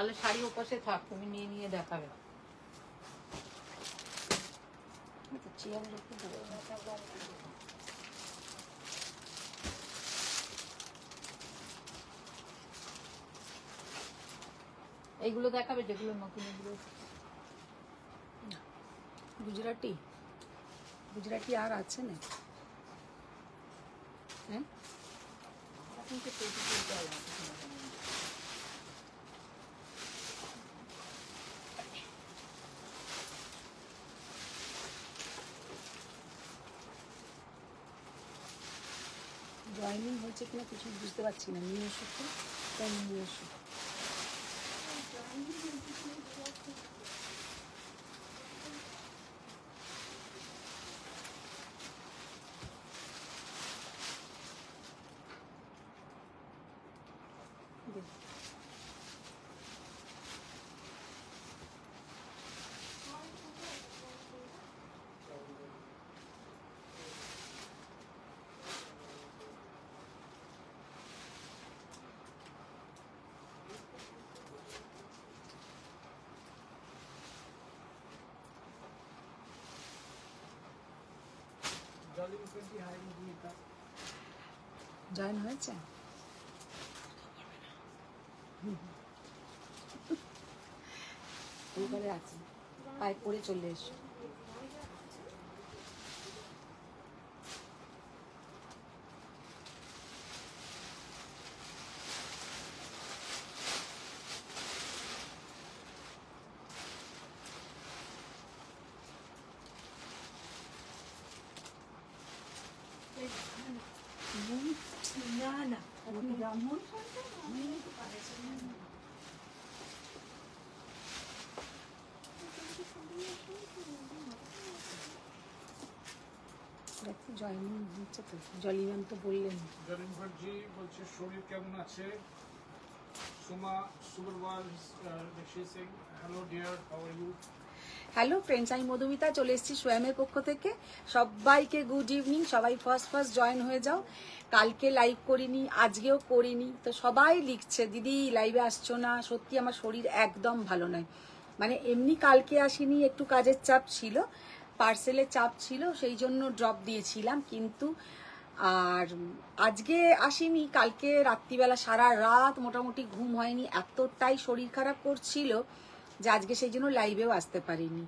তাহলে শাড়ি ওপাশে থাক, তুমি নিয়ে নিয়ে দেখাবে। এইগুলো দেখাবে যেগুলো নতুন, এগুলো গুজরাটি গুজরাটি আর আছে না? হ্যাঁ, এখন তো পেটি চলতে হবে। জয়েনিং হয়েছে কিনা কিছু বুঝতে পারছি না। নিয়ে এসো তো, তাই নিয়ে এসো। জয়েন হয়েছে? ওইবারে আছে, পায়ে পড়ে চলে এসো। না না, ব্রাহ্মণ জয়েনিং হচ্ছে তো, জলি ম্যাম তো বললেন। জলিন ভাজি বলছে শরীর কেমন আছে? Suma Subharwal Singh, hello dear, how are you? Hello friends, আমি মধুমিতা চলে এসেছি সোয়ামের পক্ষ থেকে। সবাইকে গুড ইভিনিং। সবাই ফার্স্ট জয়েন হয়ে যাও। কালকে লাইভ করিনি, আজকেও করিনি, তো সবাই লিখছে দিদি লাইভে আসছো না। সত্যি আমার শরীর একদম ভালো নয়, মানে এমনি কালকে আসিনি, একটু কাজের চাপ ছিল, পার্সেলের চাপ ছিল, সেই জন্য ড্রপ দিয়েছিলাম। কিন্তু আর আজকে আসিনি, কালকে রাত্রিবেলা সারা রাত মোটামুটি ঘুম হয়নি, এতটাই শরীর খারাপ করছিল যে আজকে সেই জন্য লাইভেও আসতে পারিনি।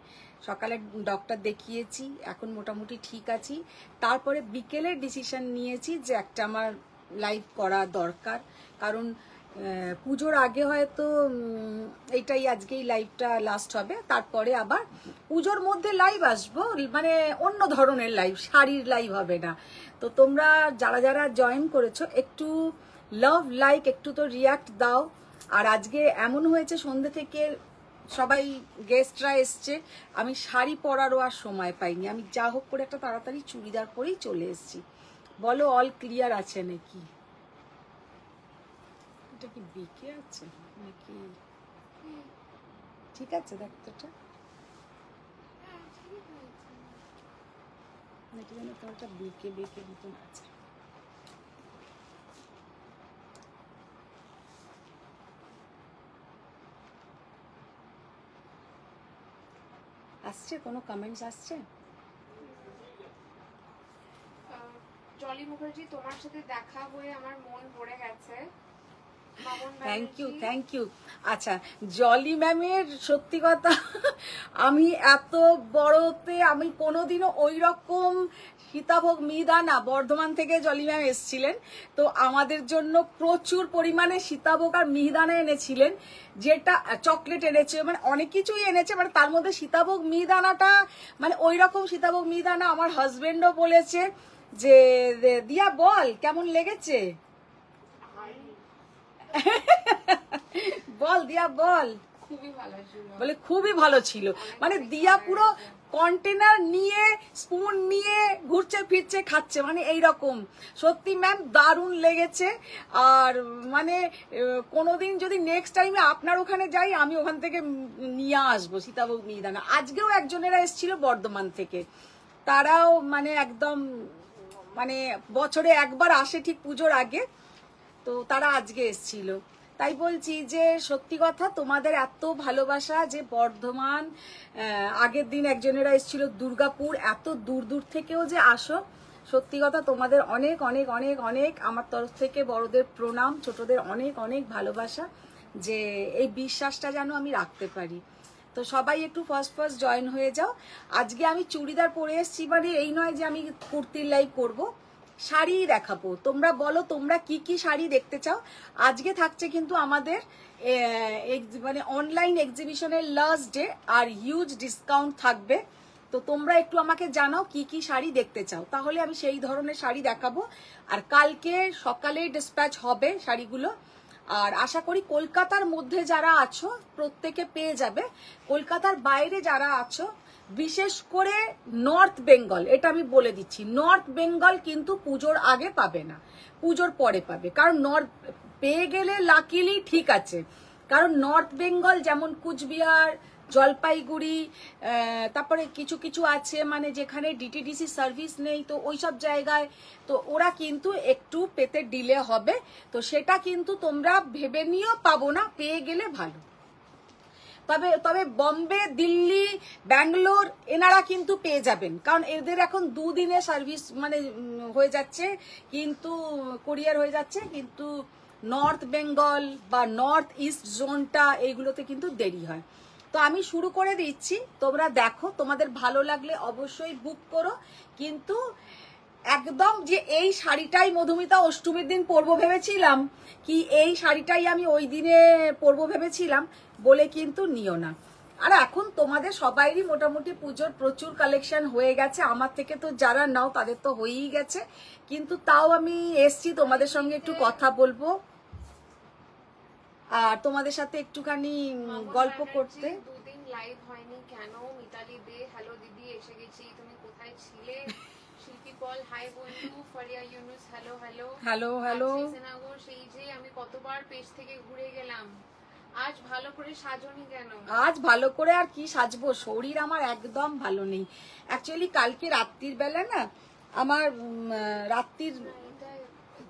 সকালে ডক্টর দেখিয়েছি, এখন মোটামুটি ঠিক আছি। তারপরে বিকেলের ডিসিশন নিয়েছি যে একটা আমার লাইভ করা দরকার, কারণ পুজোর আগে হয়তো এইটাই আজকেই লাইভটা লাস্ট হবে, তারপরে আবার পুজোর মধ্যে লাইভ আসবো, মানে অন্য ধরনের লাইভ, শাড়ির লাইভ হবে না। তো তোমরা যারা যারা জয়েন করেছো একটু লাভ লাইক একটু তো রিয়াক্ট দাও। আর আজকে এমন হয়েছে সন্ধ্যে থেকে সবাই গেস্টরা এসছে, আমি শাড়ি পরারও আর সময় পাইনি। আমি যা হোক করে একটা তাড়াতাড়ি চুড়িদার পরেই চলে এসেছি। বলো অল ক্লিয়ার আছে নাকি? এটা কি বেঁকে আছে নাকি ঠিক আছে? দেখো তো এটা নাকি যেন তোমারটা বেঁকে বেঁকে মতন আছে। আসছে কোনো কমেন্টস আসছে? জলি মুখার্জি, তোমার সাথে দেখা হয়ে আমার মন ভরে গেছে। Thank you. আচ্ছা, জলি ম্যামের সত্যি কথা, আমি এত বড়তে আমি কোনোদিনও ওই রকম সীতাভোগ মিহিদানা, বর্ধমান থেকে জলি ম্যাম এসেছিলেন, তো আমাদের জন্য প্রচুর পরিমাণে সীতাভোগ আর মিহিদানা এনেছিলেন, যেটা চকলেট এনেছে, মানে অনেক কিছুই এনেছে, মানে তার মধ্যে সীতাভোগ মিহিদানাটা মানে ওই রকম সীতাভোগ মিহিদানা আমার হাজবেন্ডও বলেছে যে দিয়া বল কেমন লেগেছে, বল দিয়া বল। খুবই ভালো ছিল, বলে খুবই ভালো ছিল, মানে দিয়া পুরো কন্টেনার নিয়ে স্পুন নিয়ে ঘুরছে ফিরছে খাচ্ছে, মানে এইরকম। সত্যি ম্যাম দারুণ লেগেছে। আর মানে কোনোদিন যদি নেক্সট টাইমে আপনার ওখানে যাই, আমি ওখান থেকে নিয়ে আসবো সীতাভোগ মিহিদানা। আজকেও একজনেরা এসেছিল বর্ধমান থেকে, তারাও মানে একদম মানে বছরে একবার আসে ঠিক পুজোর আগে, তো তারা আজকে এসেছিল। তাই বলছি যে সত্যি কথা, তোমাদের এত ভালোবাসা, যে বর্ধমান, আগের দিন একজনেরা এসেছিল দুর্গাপুর, এত দূর দূর থেকেও যে আসো, সত্যি কথা তোমাদের অনেক অনেক অনেক অনেক আমার তরফ থেকে বড়দের প্রণাম, ছোটদের অনেক অনেক ভালোবাসা, যে এই বিশ্বাসটা যেন আমি রাখতে পারি। তো সবাই একটু ফার্স্ট জয়েন হয়ে যাও। আজকে আমি চুড়িদার পরে এসেছি, মানে এই নয় যে আমি কুর্তির লাইভ করব, শাড়ি দেখাবো। তোমরা বলো তোমরা কি কি শাড়ি দেখতে চাও। আজকে থাকছে কিন্তু আমাদের মানে অনলাইন এক্সিবিশনের লাস্ট ডে, আর হিউজ ডিসকাউন্ট থাকবে। তো তোমরা একটু আমাকে জানাও কি কি শাড়ি দেখতে চাও, তাহলে আমি সেই ধরনের শাড়ি দেখাবো। আর কালকে সকালে ডিসপ্যাচ হবে শাড়িগুলো। আর আশা করি কলকাতার মধ্যে যারা আছো প্রত্যেকে পেয়ে যাবে। কলকাতার বাইরে যারা আছো, বিশেষ করে নর্থ বেঙ্গল, এটা আমি বলে দিচ্ছি, নর্থ বেঙ্গল কিন্তু পুজোর আগে পাবে না, পুজোর পরে পাবে। কারণ নর্থ পেয়ে গেলে লাকিলি ঠিক আছে, কারণ নর্থ বেঙ্গল যেমন কুচবিহার, জলপাইগুড়ি, তারপরে কিছু কিছু আছে মানে যেখানে ডিটিডিসি সার্ভিস নেই, তো ওইসব জায়গায় তো ওরা কিন্তু একটু পেতে ডিলে হবে। তো সেটা কিন্তু তোমরা ভেবে নিয়েও পাবো না, পেয়ে গেলে ভালো। তবে বম্বে, দিল্লি, ব্যাঙ্গালোর এনারা কিন্তু পেয়ে যাবেন, কারণ এদের এখন দুদিনে সার্ভিস মানে হয়ে যাচ্ছে, কিন্তু কুরিয়ার হয়ে যাচ্ছে। কিন্তু নর্থ বেঙ্গল বা নর্থ ইস্ট জোনটা এইগুলোতে কিন্তু দেরি হয়। তো আমি শুরু করে দিচ্ছি, তোমরা দেখো, তোমাদের ভালো লাগলে অবশ্যই বুক করো। কিন্তু একদম যে এই শাড়িটাই মধুমিতা অষ্টমীর দিন পরবো ভেবেছিলাম, কি এই শাড়িটাই আমি ওই দিনে পরবো ভেবেছিলাম বলে কিন্তু নিও না। আর এখন তোমাদের সবাইরই মোটামুটি পুজোর প্রচুর কালেকশন হয়ে গেছে, আমার থেকে তো যারা নাও তাদের তো হয়েই গেছে, কিন্তু তাও আমি এসছি তোমাদের সঙ্গে একটু কথা বলবো আর তোমাদের সাথে একটুখানি গল্প করতে। দুদিন লাইভ হয়নি কেন? মিতালি দে, হ্যালো দিদি, এসে গেছি, তুমি কোথায় ছিলে? শিল্পী পল, হাই বন্ধু। Faria Yunus, hello hello hello hello. সেনাগর, সেই যে আমি কতবার পেজ থেকে ঘুরে গেলাম, আজ ভালো করে সাজনি কেন? আজ ভালো করে আর কি সাজবো, শরীর আমার একদম ভালো নেই। অ্যাকচুয়ালি কালকে রাত্রির বেলা না আমার রাত্রির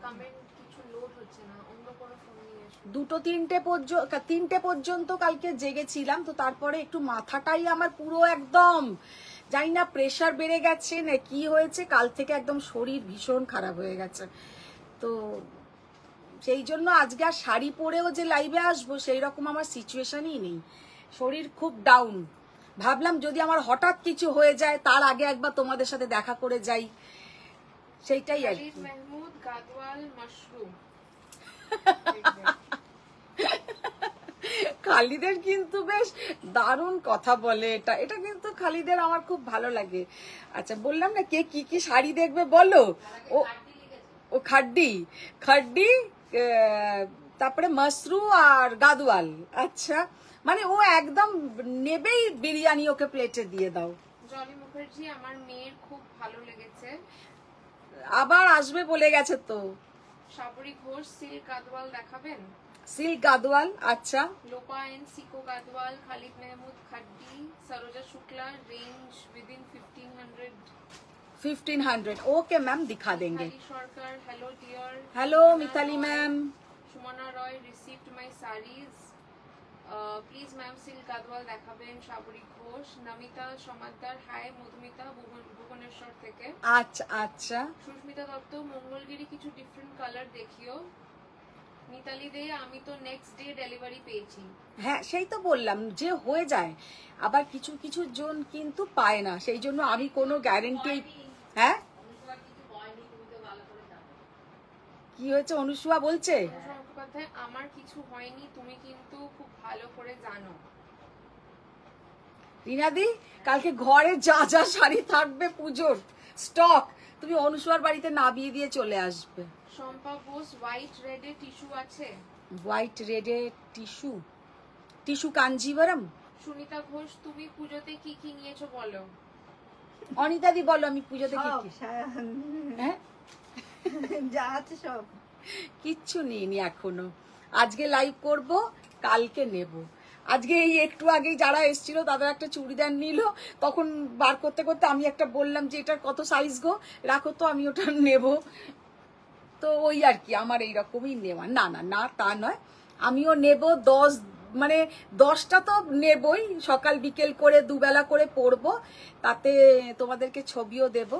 কমেন্ট কিছু লোড হচ্ছে না, অন্য কোনো ফোন নিয়ে এসো। 2-3টে পর্যন্ত কালকে জেগেছিলাম। তো তারপরে একটু মাথাটাই আমার পুরো একদম জানি না প্রেশার বেড়ে গেছে না কি হয়েছে, কাল থেকে একদম শরীর ভীষণ খারাপ হয়ে গেছে। তো সেই জন্য আজকে আর শাড়ি পরেও যে লাইভে আসবো সেই রকম আমার সিচুয়েশনই নেই, শরীর খুব ডাউন। ভাবলাম যদি আমার হঠাৎ কিছু হয়ে যায় তার আগে একবার তোমাদের সাথে দেখা করে যাই, সেইটাই আর কি। মেহমুদ গাদওয়াল, মাশরুম। খালিদের কিন্তু বেশ দারুণ কথা বলে, এটা কিন্তু খালিদের আমার খুব ভালো লাগে। আচ্ছা বললাম না কে কি কি শাড়ি দেখবে বলো। ও খাড্ডি তারপরে মাশরু আর গাদওয়াল। আচ্ছা মানে ও একদম নেবেই বিরিয়ানি, ওকে প্লেটে দিয়ে দাও। জলি মুখার্জি, আমার মেয়ের খুব ভালো লেগেছে, আবার আসবে বলে গেছে তো। সাবরী ঘোষ, সিল্ক গাদওয়াল দেখাবেন? সিল্ক গাদওয়াল, আচ্ছা। Lopa and sico Gadwal, Khalid Mehmood Khaddi, Saroja Shukla, range within 1500। Okay ma'am दिखा देंगे। Mitali Sarkar, hello dear. Hello Mitali ma'am. Sumana Roy, received my saris, please ma'am silk Gadwal দেখাবেন। সাবরী ঘোষ, নমিতা সমাদ্দার, হাই মধুমিতা ভুবনেশ্বর থেকে। আচ্ছা আচ্ছা। সুস্মিতা দত্ত, মঙ্গলগিরি কিছু ডিফারেন্ট কালার দেখিও। মিতালি দে, আমি তো নেক্সট ডে ডেলিভারি পেয়েছি। হ্যাঁ সেই তো বললাম যে হয়ে যায়, আবার কিছু কিছু জন কিন্তু পায় না, সেই জন্য আমি কোনো গ্যারেন্টি। হ্যাঁ কি হয়েছে অনুসুয়া বলছে? অনুসুয়া মুখোপাধ্যায়, আমার কিছু হয়নি, তুমি কিন্তু খুব ভালো করে জানো। রিনাদি কালকে ঘরে যা যা শাড়ি থাকবে পুজোর স্টক তুমি অনুসুয়ার বাড়িতে নামিয়ে দিয়ে চলে আসবে। শম্পা বোস, হোয়াইট রেডে টিস্যু আছে? হোয়াইট রেডে টিস্যু কাঞ্জিভারম। সুনিতা ঘোষ, তুমি পুজোতে কি কি নিয়েছো বলো? অনিতাদি বলো আমি পুজোতে কি কি। হ্যাঁ যা আছে সব কিচ্ছু নিইনি এখনো, আজকে লাইভ করব, কালকে নেব। আজকে এই একটু আগেই যারা এসেছিল তাদের একটা চুড়িদার নিল, তখন বার করতে করতে আমি একটা বললাম যে এটার কত সাইজ গো, রাখো তো আমি ওটা নেব। তো ওই আর কি আমার এইরকমই নেওয়া, না না না তা নয়, আমিও নেব 10 মানে 10টা তো নেবই, সকাল বিকেল করে দুবেলা করে পরবো, তাতে তোমাদেরকে ছবিও দেব।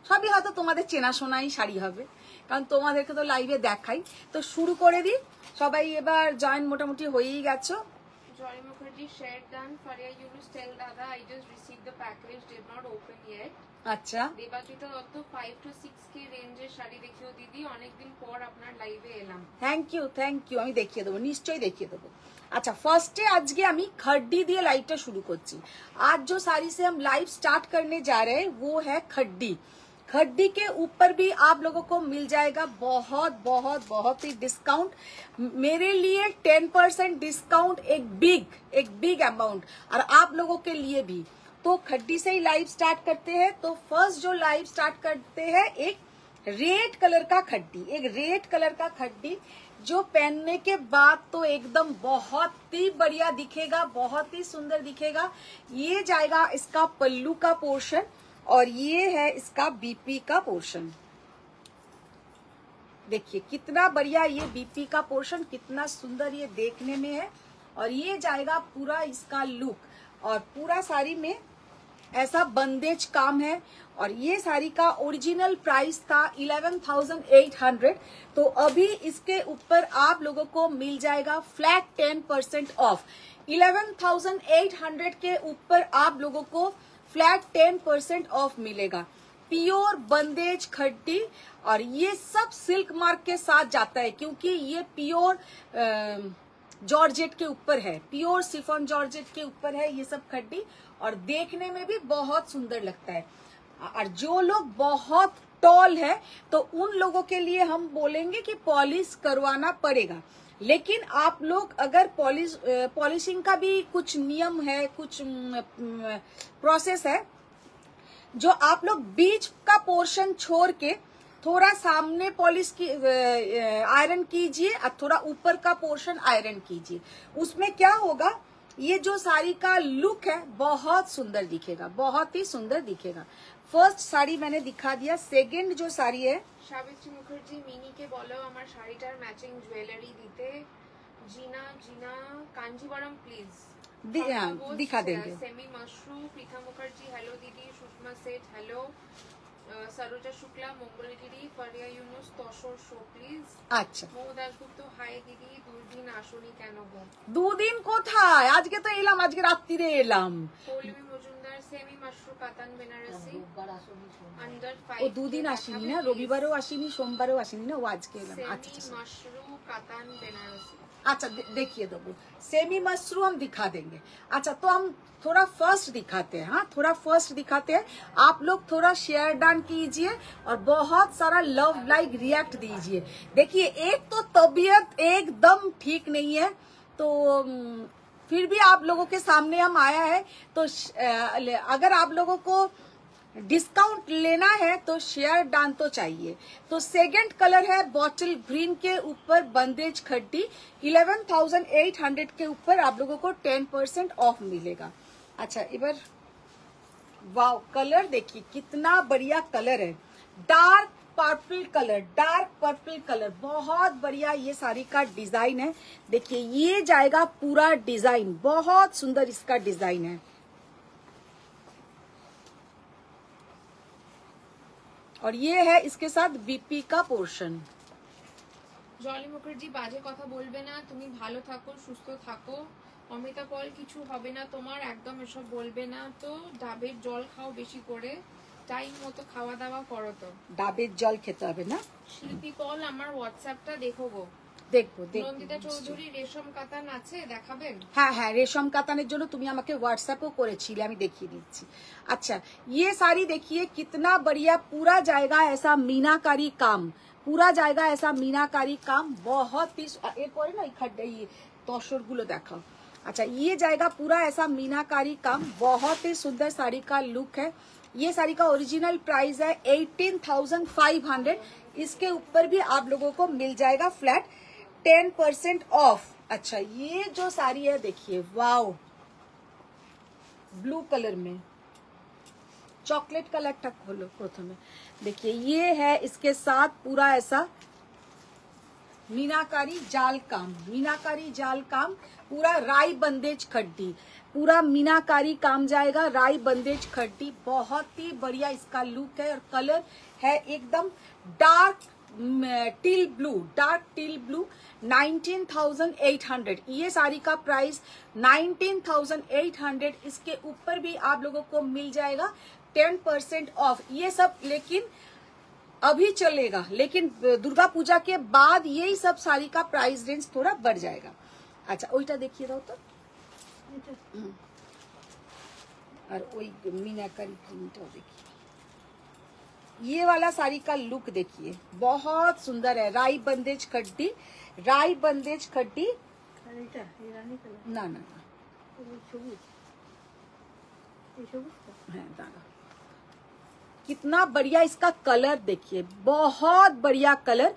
সবই হয়তো তোমাদের চেনাশোনাই শাড়ি হবে, কারণ তোমাদেরকে তো লাইভে দেখাই। তো শুরু করে দিই, সবাই এবার জয়েন মোটামুটি হয়েই গেছো। Jolly Mukherjee shared done. Faria Yunus tell Dada I just received the package, did not open yet. আচ্ছা, দেবাজিত দত্ত 5 to 6k রেঞ্জের শাড়ি দেখিও দিদি, অনেকদিন পর আপনার লাইভে এলাম। থ্যাংক ইউ, আমি দেখিয়ে দেবো, নিশ্চয়ই দেখিয়ে দেবো। अच्छा, फर्स्ट है आज के हमी खड्डी दिए लाइव शुरू करছি। आज जो साड़ी से हम लाइव स्टार्ट करने जा रहे हैं वो है खड्डी। खड्डी के ऊपर भी आप लोगों को मिल जाएगा बहुत बहुत बहुत ही डिस्काउंट। मेरे लिए 10% डिस्काउंट एक बिग अमाउंट, और आप लोगों के लिए भी। तो खड्डी से ही लाइव स्टार्ट करते हैं। तो फर्स्ट जो लाइव स्टार्ट करते हैं, एक रेड कलर का खड्डी, जो पहनने के बाद तो एकदम बहुत ही बढ़िया दिखेगा, बहुत ही सुंदर दिखेगा। ये जाएगा इसका पल्लू का पोर्शन, और ये है इसका बीपी का पोर्शन। देखिए कितना बढ़िया ये बीपी का पोर्शन, कितना सुंदर ये देखने में है। और ये जाएगा पूरा इसका लुक, और पूरा साड़ी में ऐसा बंदेज काम है। और ये साड़ी का ओरिजिनल प्राइस था 11,800, तो अभी इसके ऊपर आप लोगों को मिल जाएगा फ्लैट 10% ऑफ। 11,800 के ऊपर आप लोगों को फ्लैट 10% ऑफ मिलेगा। प्योर बंदेज खड्डी, और ये सब सिल्क मार्क के साथ जाता है, क्योंकि ये प्योर जॉर्जेट के ऊपर है, प्योर सिफॉन जॉर्जेट के ऊपर है ये सब खड्डी, और देखने में भी बहुत सुंदर लगता है। और जो लोग बहुत टॉल है तो उन लोगों के लिए हम बोलेंगे कि पॉलिश करवाना पड़ेगा। लेकिन आप लोग अगर पॉलिशिंग का भी कुछ नियम है, कुछ प्रोसेस है, जो आप लोग बीच का पोर्शन छोड़ के थोड़ा सामने पॉलिश की आयरन कीजिए, और थोड़ा ऊपर का पोर्शन आयरन कीजिए। उसमें क्या होगा, ये जो साड़ी का लुक है बहुत सुंदर दिखेगा, बहुत ही सुंदर दिखेगा। फर्स्ट साड़ी मैंने दिखा दिया। सेकंड जो साड़ी है, সাবিত্রী মুখার্জি মিনিকে বলো আমার শাড়িটার ম্যাচিং জুয়েলারি দিতে। জিনা কাঞ্জিবরম প্লিজ दिखा देंगे। सेमी मशरू पृथा मुखर्जी हेलो दीदी। Sushma Seth hello. Saroja Shukla Mangalgiri. Faria Yunus tussar show please. अच्छा, মৌ দাশগুপ্ত হাই দিদি, 2 দিন আসনি কেন গো? 2 दिन কোথায়, আজকে তো এলাম, আজকে রাত্রিরে এলাম। পৌলমী মজুমদার সেমি মশরু কাতান বেনারসি আন্ডার 5। ও 2 दिन আসেনি না, রবিবারও আসেনি, সোমবারও আসেনি না, ও আজকে এলাম। সেমি अच्छा মশরু কাতান বেনারসি। अच्छा, देखिए दो सेमी मशरू हम दिखा देंगे। अच्छा, तो हम थोड़ा फर्स्ट दिखाते हैं। हाँ, थोड़ा फर्स्ट दिखाते हैं। आप लोग थोड़ा शेयर डाउन कीजिए और बहुत सारा लव लाइक रिएक्ट दीजिए। देखिए, एक तो तबीयत एकदम ठीक नहीं है, तो फिर भी आप लोगों के सामने हम आया है। तो अगर आप लोगों को डिस्काउंट लेना है तो शेयर डाउन तो चाहिए। तो सेकंड कलर है बॉटल ग्रीन के ऊपर बंदेज खड्डी। 11,800 के ऊपर आप लोगों को 10% ऑफ मिलेगा। अच्छा, इधर वाव, कलर देखिए कितना बढ़िया कलर है, डार्क पर्पल कलर, बहुत बढ़िया ये साड़ी का डिजाइन है। देखिए, ये जाएगा पूरा डिजाइन, बहुत सुंदर इसका डिजाइन है। और ये है इसके साथ बीपी का पोर्शन। জলি মুখার্জি বাজে কথা বলবে না, তুমি ভালো থাকো, সুস্থ থাকো। অমিতা পল কিছু হবে না তোমার, একদম এসব বলবে না তো। ডাবের জল খাও বেশি করে, টাইম মতো খাওয়া দাওয়া করো। তো ডাবের জল খেতে হবে না। শিল্পী পল আমার হোয়াটসঅ্যাপটা দেখো গো। দেখবো। নন্দিতা চৌধুরী রেশম কাতান আছে, দেখাবেন? হ্যাঁ, রেশম কাতানের জন্য তুমি আমাকে হোয়াটসঅ্যাপও করেছিলে, আমি দেখিয়ে দিচ্ছি। अच्छा, ये साड़ी देखिए कितना बढ़िया, पूरा जाएगा ऐसा मीनाकारी काम, पूरा जाएगा ऐसा मीनाकारी काम, बहुत ही এরপরে না এই তসরগুলো দেখাও। अच्छा, ये जाएगा पूरा ऐसा मीनाकारी काम, बहुत ही सुंदर साड़ी का लुक है। ये साड़ी का ओरिजिनल प्राइस है 18,500। इसके ऊपर भी आप लोगों को मिल जाएगा फ्लैट 10% ऑफ। अच्छा, ये जो साड़ी है देखिए, वाओ, ब्लू कलर में चॉकलेट कलर खोलो प्रथम। देखिए, ये है इसके साथ पूरा ऐसा मीनाकारी जाल काम, मीनाकारी जाल काम, पूरा राई बंदेज खड्डी, पूरा मीनाकारी काम जाएगा, राई बंदेज खड्डी। बहुत ही बढ़िया इसका लुक है और कलर है एकदम dark teal blue, dark teal blue. 19,800 ये साड़ी का प्राइस 19,800। इसके ऊपर भी आप लोगों को मिल जाएगा 10% ऑफ। ये सब लेकिन अभी चलेगा, लेकिन दुर्गा पूजा के बाद यही सब साड़ी का प्राइस रेंज थोड़ा बढ़ जाएगा। अच्छा ওইটা দেখিয়ে দাও তো, और ওই मीनाकारी प्रिंटও देखिए। ये वाला साड़ी का लुक देखिए, बहुत सुंदर है। राई बंदेज खड्डी, राई बंदेज खड्डी। আর এটা এই রানী কালার, ना ना ना, এই সবুজ, এই সবুজটা है दाना। कितना बढ़िया इसका कलर देखिए, बहुत बढ़िया कलर।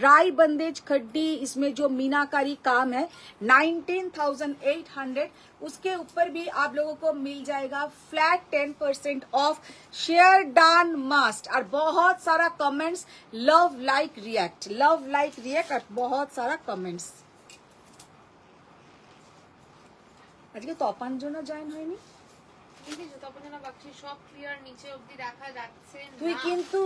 राई बंदेज खड्डी, इसमें जो मीनाकारी काम है 19,800। उसके ऊपर भी आप लोगों को मिल जाएगा flat 10% off. Share done must, और बहुत सारा comments love like react, love like react, और बहुत सारा कमेंट्स। আজকে তপাঞ্জনা জয়েন হয়নি, দেখেছো তপনজনা বাক্সি সব ক্লিয়ার, নিচে অবধি দেখা যাচ্ছে না। তুই কিন্তু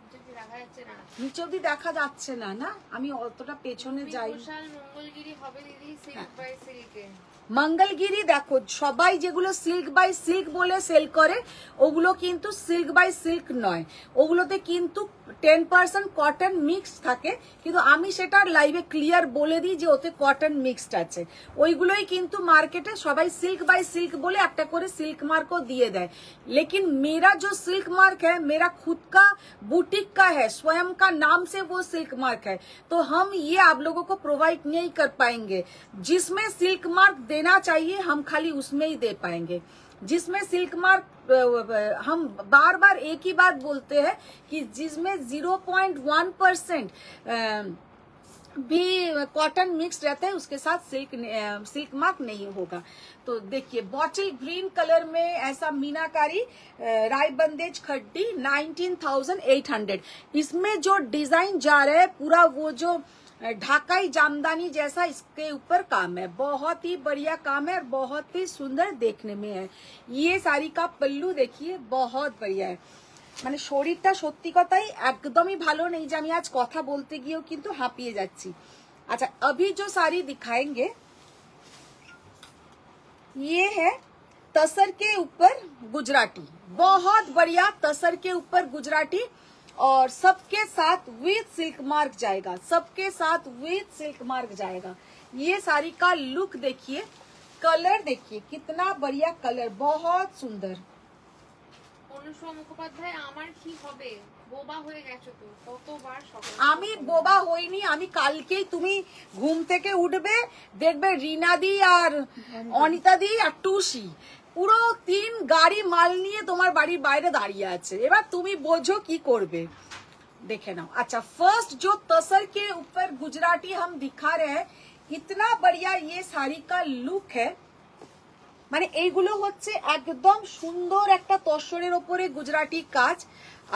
নিচে অবধি দেখা যাচ্ছে না। নিচে অবধি দেখা যাচ্ছে না। না আমি অতটা পেছনে যাই। বিশাল মঙ্গলগিরি হবে দিদি, সিল্ক বাই সিল্কে। মঙ্গলগিরি দেখো, সবাই যেগুলো সিল্ক বাই সিল্ক বলে সেল করে ওগুলো কিন্তু সিল্ক বাই সিল্ক নয়, ওগুলোতে কিন্তু 10% কটন মিক্স থাকে। কিন্তু আমি সেটা লাইভে ক্লিয়ার বলে দিই যে ওতে কটন মিক্সড আছে। ওইগুলোই কিন্তু মার্কেটে সবাই সিল্ক বাই সিল্ক বলে একটা করে সিল্ক मार्को दिए दे। लेकिन मेरा जो सिल्क मार्क है मेरा खुद का बुटीक का है, स्वयं का नाम से वो सिल्क मार्क है, तो हम ये आप लोगों को प्रोवाइड नहीं कर पाएंगे। जिसमें सिल्क मार्क देना चाहिए हम खाली उसमें ही दे पाएंगे। जिसमें सिल्क मार्क, हम बार बार एक ही बात बोलते हैं कि जिसमें 0.1% भी कॉटन मिक्स रहता है उसके साथ सिल्क मार्क नहीं होगा। तो देखिए बॉटल ग्रीन कलर में ऐसा मीनाकारी राई बंदेज खड्डी 19,800। इसमें जो डिजाइन जा रहा है पूरा वो जो ढाकाई जामदानी जैसा इसके ऊपर काम है, बहुत ही बढ़िया काम है और बहुत ही सुंदर देखने में है। ये साड़ी का पल्लू देखिए, बहुत बढ़िया है। মানে শরীরটা সত্যি কথাই একদমই ভালো নেই যে আমি আজ কথা বলতে গিয়েও কিন্তু হাঁপিয়ে যাচ্ছি। अच्छा अभी जो साड़ी दिखाएंगे ये है तसर के ऊपर गुजराती, बहुत बढ़िया तसर के ऊपर गुजराती, और सबके साथ विद सिल्क मार्क जाएगा, सबके साथ विद सिल्क मार्क जाएगा। ये साड़ी का लुक देखिए, कलर देखिए कितना बढ़िया कलर, बहुत सुंदर। অনুষ্কা মুখোপাধ্যায় আমার কি হবে, বোবা হয়ে গেছো তো, কতবার সকালে। আমি বোবা হইনি, আমি কালকেই তুমি ঘুম থেকে উঠবে দেখবে রিনাদি আর অনিতাদি আর টুসি পুরো 3 গাড়ি মাল নিয়ে তোমার বাড়ির বাইরে দাঁড়িয়ে আছে। এবার তুমি বোঝো কি করবে, देखे ना। अच्छा फर्स्ट जो तसर के ऊपर गुजराती हम दिखा रहे हैं, इतना बढ़िया ये साड़ी का लुक है। মানে এইগুলো হচ্ছে একদম সুন্দর একটা তসরের উপরে গুজরাটি কাজ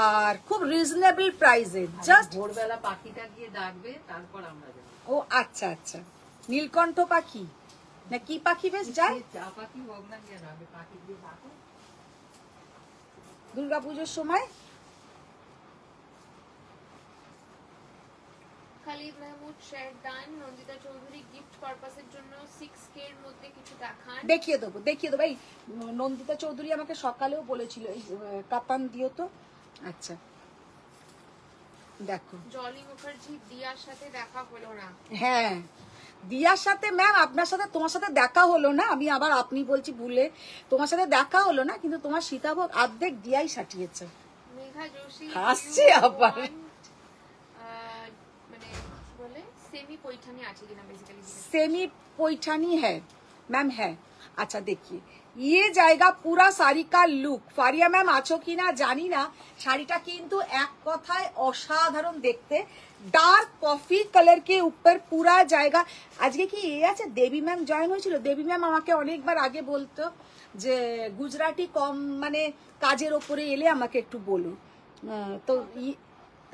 আর খুব রিজনেবল প্রাইসে। জাস্ট ভোরবেলা পাখিটা গিয়ে ডাকবে, তারপর আমরা যাব। ও আচ্ছা আচ্ছা, নীলকণ্ঠ পাখি না কি পাখি বেশ যায়? চা পাখি হোক না কেন, আগে পাখি দিয়ে ডাকো। দুর্গাপুজোর সময় Khalid Mahmood share done. Nandita Chowdhury gift পারপাসের জন্য 6K এর মধ্যে কিছু দেখান। দেখিয়ে দেবো এই নন্দিতা চৌধুরী আমাকে সকালেও বলেছিল এই কাতান দিও তো। আচ্ছা দেখো, জলি মুখার্জি দিয়ার সাথে দেখা হলো না। হ্যাঁ দিয়ার সাথে ম্যাম আপনার সাথে, তোমার সাথে দেখা হলো না, আমি আবার আপনি বলছি ভুলে, তোমার সাথে দেখা হলো না কিন্তু তোমার সীতাভোগ অর্ধেক দিয়াই সাটিয়েছে। মেঘা जोशी হাসছি আবার। মানে বলে সেমি পৈঠানি আছে কিনা বেসিক্যালি। सेमी पैठानी है मैम, है। अच्छा देखिए ये जाएगा पूरा साड़ी का लुक। फारिया मैम आछो कि ना जानी ना, শাড়িটা কিন্তু এক কথায় অসাধারণ দেখতে, ডার্ক কফি কালার के ऊपर पूरा जाएगा। আজকে কি এই আছে দেবী ম্যাম জয়েন হয়েছিল, দেবী ম্যাম আমাকে অনেকবার আগে বলতো যে গুজরাটি কম মানে কাজের উপরে এলে আমাকে একটু বলো। তো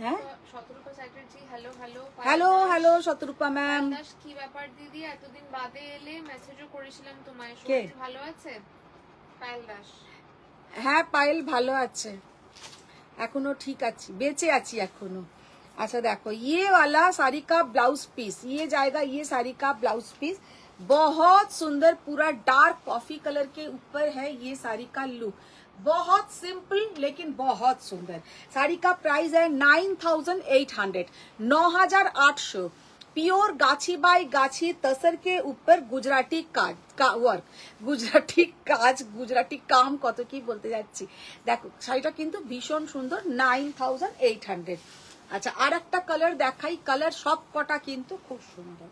হ্যাঁ Shatarupa Chatterjee hello hello hello hello Shatarupa ma'am. Das কি ব্যাপার দিদি, এতদিন বাদে এলে? মেসেজও করেছিলাম তোমায়। কে? শরীর ভালো আছে? পায়েল দাস। হ্যাঁ পায়েল ভালো আছে, এখনো ঠিক আছি, বেঁচে আছি এখনো। अच्छा देखो ये वाला साड़ी का ब्लाउज पीस, ये जाएगा, ये साड़ी का ब्लाउज पीस बहुत सुंदर, पूरा डार्क कॉफी कलर के ऊपर है ये साड़ी का लुक, बहुत सिंपल लेकिन बहुत सुंदर। साड़ी का प्राइस है 9800, 9800। प्योर गाछी बाई गाछी तसर के ऊपर गुजराती काज का वर्क, गुजराती काज, गुजराती काम कत की बोलते जाচ্ছি। देखो শাড়িটা কিন্তু ভীষণ সুন্দর, 9800। আচ্ছা আর একটা কালার দেখাই, কালার সব কটা কিন্তু খুব সুন্দর।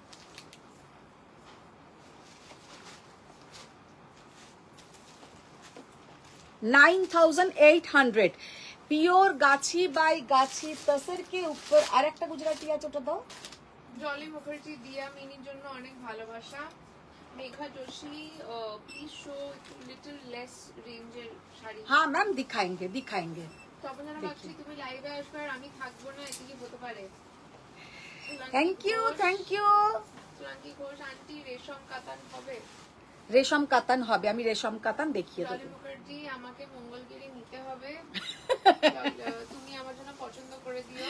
$9,800 प्योर गाछी बाई गाछी तसर के ऊपर। আর একটা গুজরাটি আছে ওটা দাও। জলি মুখার্জি দিয়া মিনির জন্য অনেক ভালোবাসা। Megha Joshi please show little less রেঞ্জের শাড়ি। हाँ मैम दिखाएंगे दिखाएंगे। তপন বাগচি তুমি লাইভে আসবে আর আমি থাকবো না, এটা কি হতে পারে? Thank you thank you. চুলাঙ্কি ঘোষ আন্টি রেশম কাতান হবে? রেশম কাতান হবে, আমি রেশম কাতান দেখিয়ে জলি দেবো। মুখার্জি আমাকে মঙ্গলগিরি নিতে হবে, তুমি আমার জন্য পছন্দ করে দিও।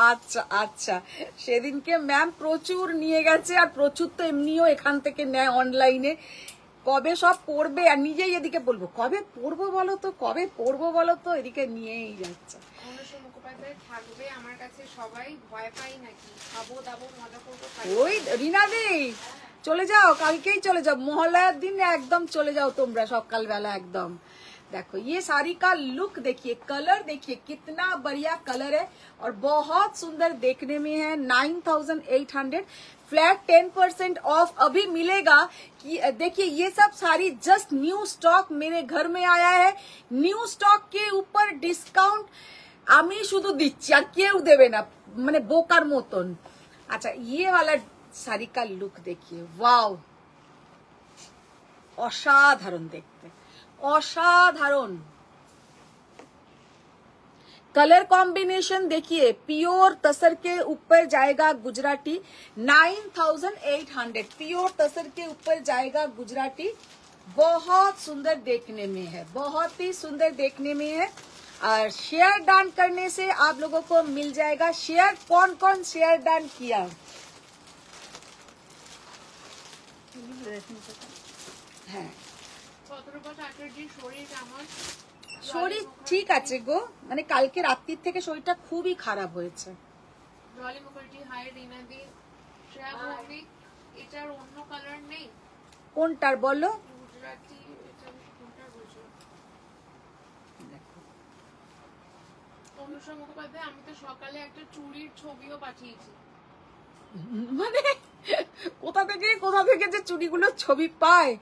আচ্ছা আচ্ছা, সেদিনকে ম্যাম প্রচুর নিয়ে গেছে, আর প্রচুর তো এমনিও এখান থেকে নেয় অনলাইনে। কবে সব পড়বে, আর নিজেই এদিকে বলবো কবে পড়বো বলো তো, কবে পড়বো বলো তো, এদিকে নিয়েই যাচ্ছে। অনুষ্কা মুখোপাধ্যায় থাকবে আমার কাছে, সবাই ভয় পাই নাকি? খাবো দাবো মজা করবো। ওই রিনা দি চলে যাও, কালকেই চলে যাও, মহালয়ার দিন একদম চলে যাও তোমরা সকালবেলা একদম। देखो ये साड़ी का लुक देखिए, कलर देखिए कितना बढ़िया कलर है और बहुत सुंदर देखने में है। 9800 फ्लैट 10% ऑफ अभी मिलेगा। कि देखिए ये सब साड़ी जस्ट न्यू स्टॉक मेरे घर में आया है, न्यू स्टॉक के ऊपर डिस्काउंट আমি শুধু দিচ্ছি আর কেউ দেবে না, মানে বোকার মতন। আচ্ছা ये वाला साड़ी का लुक देखिए, वाओ অসাধারণ দেখতে, অসাধারণ कलर कॉम्बिनेशन देखिए, प्योर तसर के ऊपर जाएगा गुजराती, 9800 प्योर तसर के ऊपर जाएगा गुजराती, बहुत सुंदर देखने में है, बहुत ही सुंदर देखने में है। और शेयर डान करने से आप लोगों को मिल जाएगा। शेयर कौन कौन शेयर डान किया? হ্যাঁ শরীর ঠিক আছে গো, মানে কালকে রাত্রির থেকে শরীরটা খুবই খারাপ হয়েছে। জলি মুখার্জি হাই রিনা দি। শ্রেয়া ভৌমিক এটার অন্য কালার নেই? কোনটার বলো? গুজরাটি এটা কোনটা বলছো? অনুষ্কা মুখোপাধ্যায় আমি তো সকালে একটা চুড়ির ছবিও পাঠিয়েছি। মানে কোথা থেকে যে চুড়িগুলো ছবি পায়।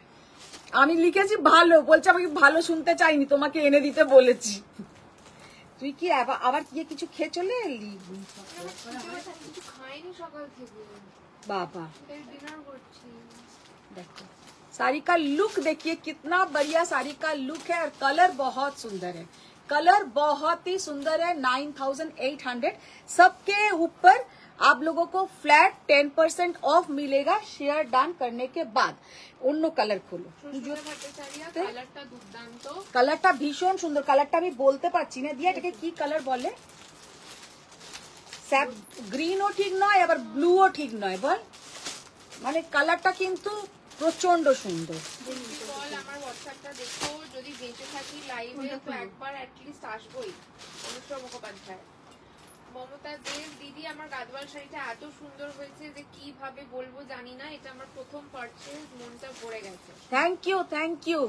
আমি লিখেছি ভালো, বলছে আমাকে ভালো শুনতে চাইনি, তোমাকে এনে দিতে বলেছি। তুই কি আবার কি কিছু খেয়ে চলে এলি? কিছু খাইনি সকাল থেকে বাবা। ডিনার করছি। देखो साड़ी का लुक देखिए कितना बढ़िया साड़ी का लुक है, और कलर बहुत सुंदर है, कलर बहुत ही सुंदर है। 9800 सबके ऊपर आप लोगों को फ्लैट 10% ऑफ मिलेगा शेयर डान करने के बाद। অন্য কালার খোলো, কালারটা ভীষণ সুন্দর, কালারটা আমি বলতে পারছি না দিয়ে, এটাকে কি কালার বলে? স্যাপ গ্রিনও ঠিক নয় আবার ব্লুও ঠিক নয়, বল মানে কালারটা কিন্তু প্রচন্ড সুন্দর। আমার হোয়াটসঅ্যাপটা দেখো, যদি বেঁচে থাকি লাইভে তো একবার অ্যাটলিস্ট আসবোই। অনুষ্কা মুখোপাধ্যায়। মমতা দেব দিদি আমার গাদওয়াল শাড়িটা এত সুন্দর হয়েছে যে কিভাবে বলবো জানি না, এটা আমার প্রথম পারচেজ, মনটা ভরে গেছে। Thank you thank you.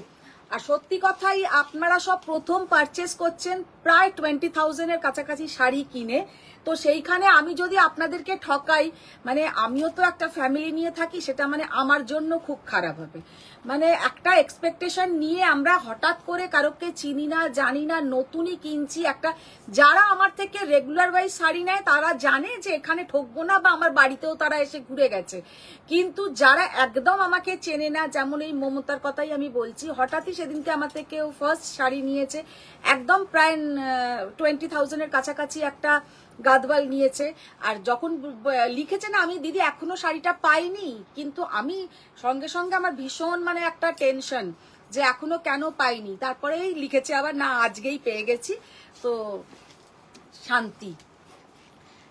আর সত্যি কথাই আপনারা সব প্রথম পারচেজ করছেন প্রায় 20,000 এর কাছাকাছি শাড়ি কিনে, তো সেইখানে আমি যদি আপনাদেরকে ঠকাই, মানে আমিও তো একটা ফ্যামিলি নিয়ে থাকি, সেটা মানে আমার জন্য খুব খারাপ হবে। মানে একটা এক্সপেকটেশন নিয়ে আমরা হঠাৎ করে কারোকে চিনি না জানি না নতুনই কিনছি একটা, যারা আমার থেকে রেগুলার ওয়াইজ শাড়ি নেয় তারা জানে যে এখানে ঠকবো না, বা আমার বাড়িতেও তারা এসে ঘুরে গেছে। কিন্তু যারা একদম আমাকে চেনে না, যেমন এই মমতার কথাই আমি বলছি, হঠাৎই সেদিনকে আমার থেকে ফার্স্ট শাড়ি নিয়েছে, একদম প্রায় 20,000-এর কাছাকাছি একটা গাদওয়াল নিয়েছে। আর যখন লিখেছে না আমি দিদি এখনো শাড়িটা পাইনি, কিন্তু আমি সঙ্গে সঙ্গে আমার ভীষণ মানে একটা টেনশন যে এখনো কেন পাইনি, তারপরেই লিখেছে আবার না আজকেই পেয়ে গেছি, তো শান্তি।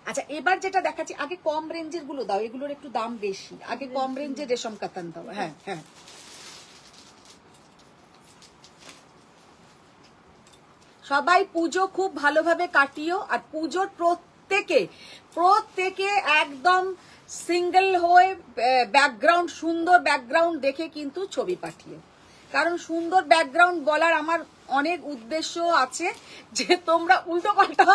আচ্ছা এবার যেটা দেখাচ্ছি, আগে কম রেঞ্জের গুলো দাও, এগুলোর একটু দাম বেশি, আগে কম রেঞ্জের রেশম কাতান দাও। হ্যাঁ হ্যাঁ, সবাই পুজো খুব ভালোভাবে কাটিও, আর পুজোর প্রত্যেকে একদম সিঙ্গেল হয়ে ব্যাকগ্রাউন্ড, সুন্দর ব্যাকগ্রাউন্ড দেখে কিন্তু ছবি পাঠিও, কারণ সুন্দর ব্যাকগ্রাউন্ড বলার আমার অনেক উদ্দেশ্য আছে, যে তোমরা উল্টো পাল্টা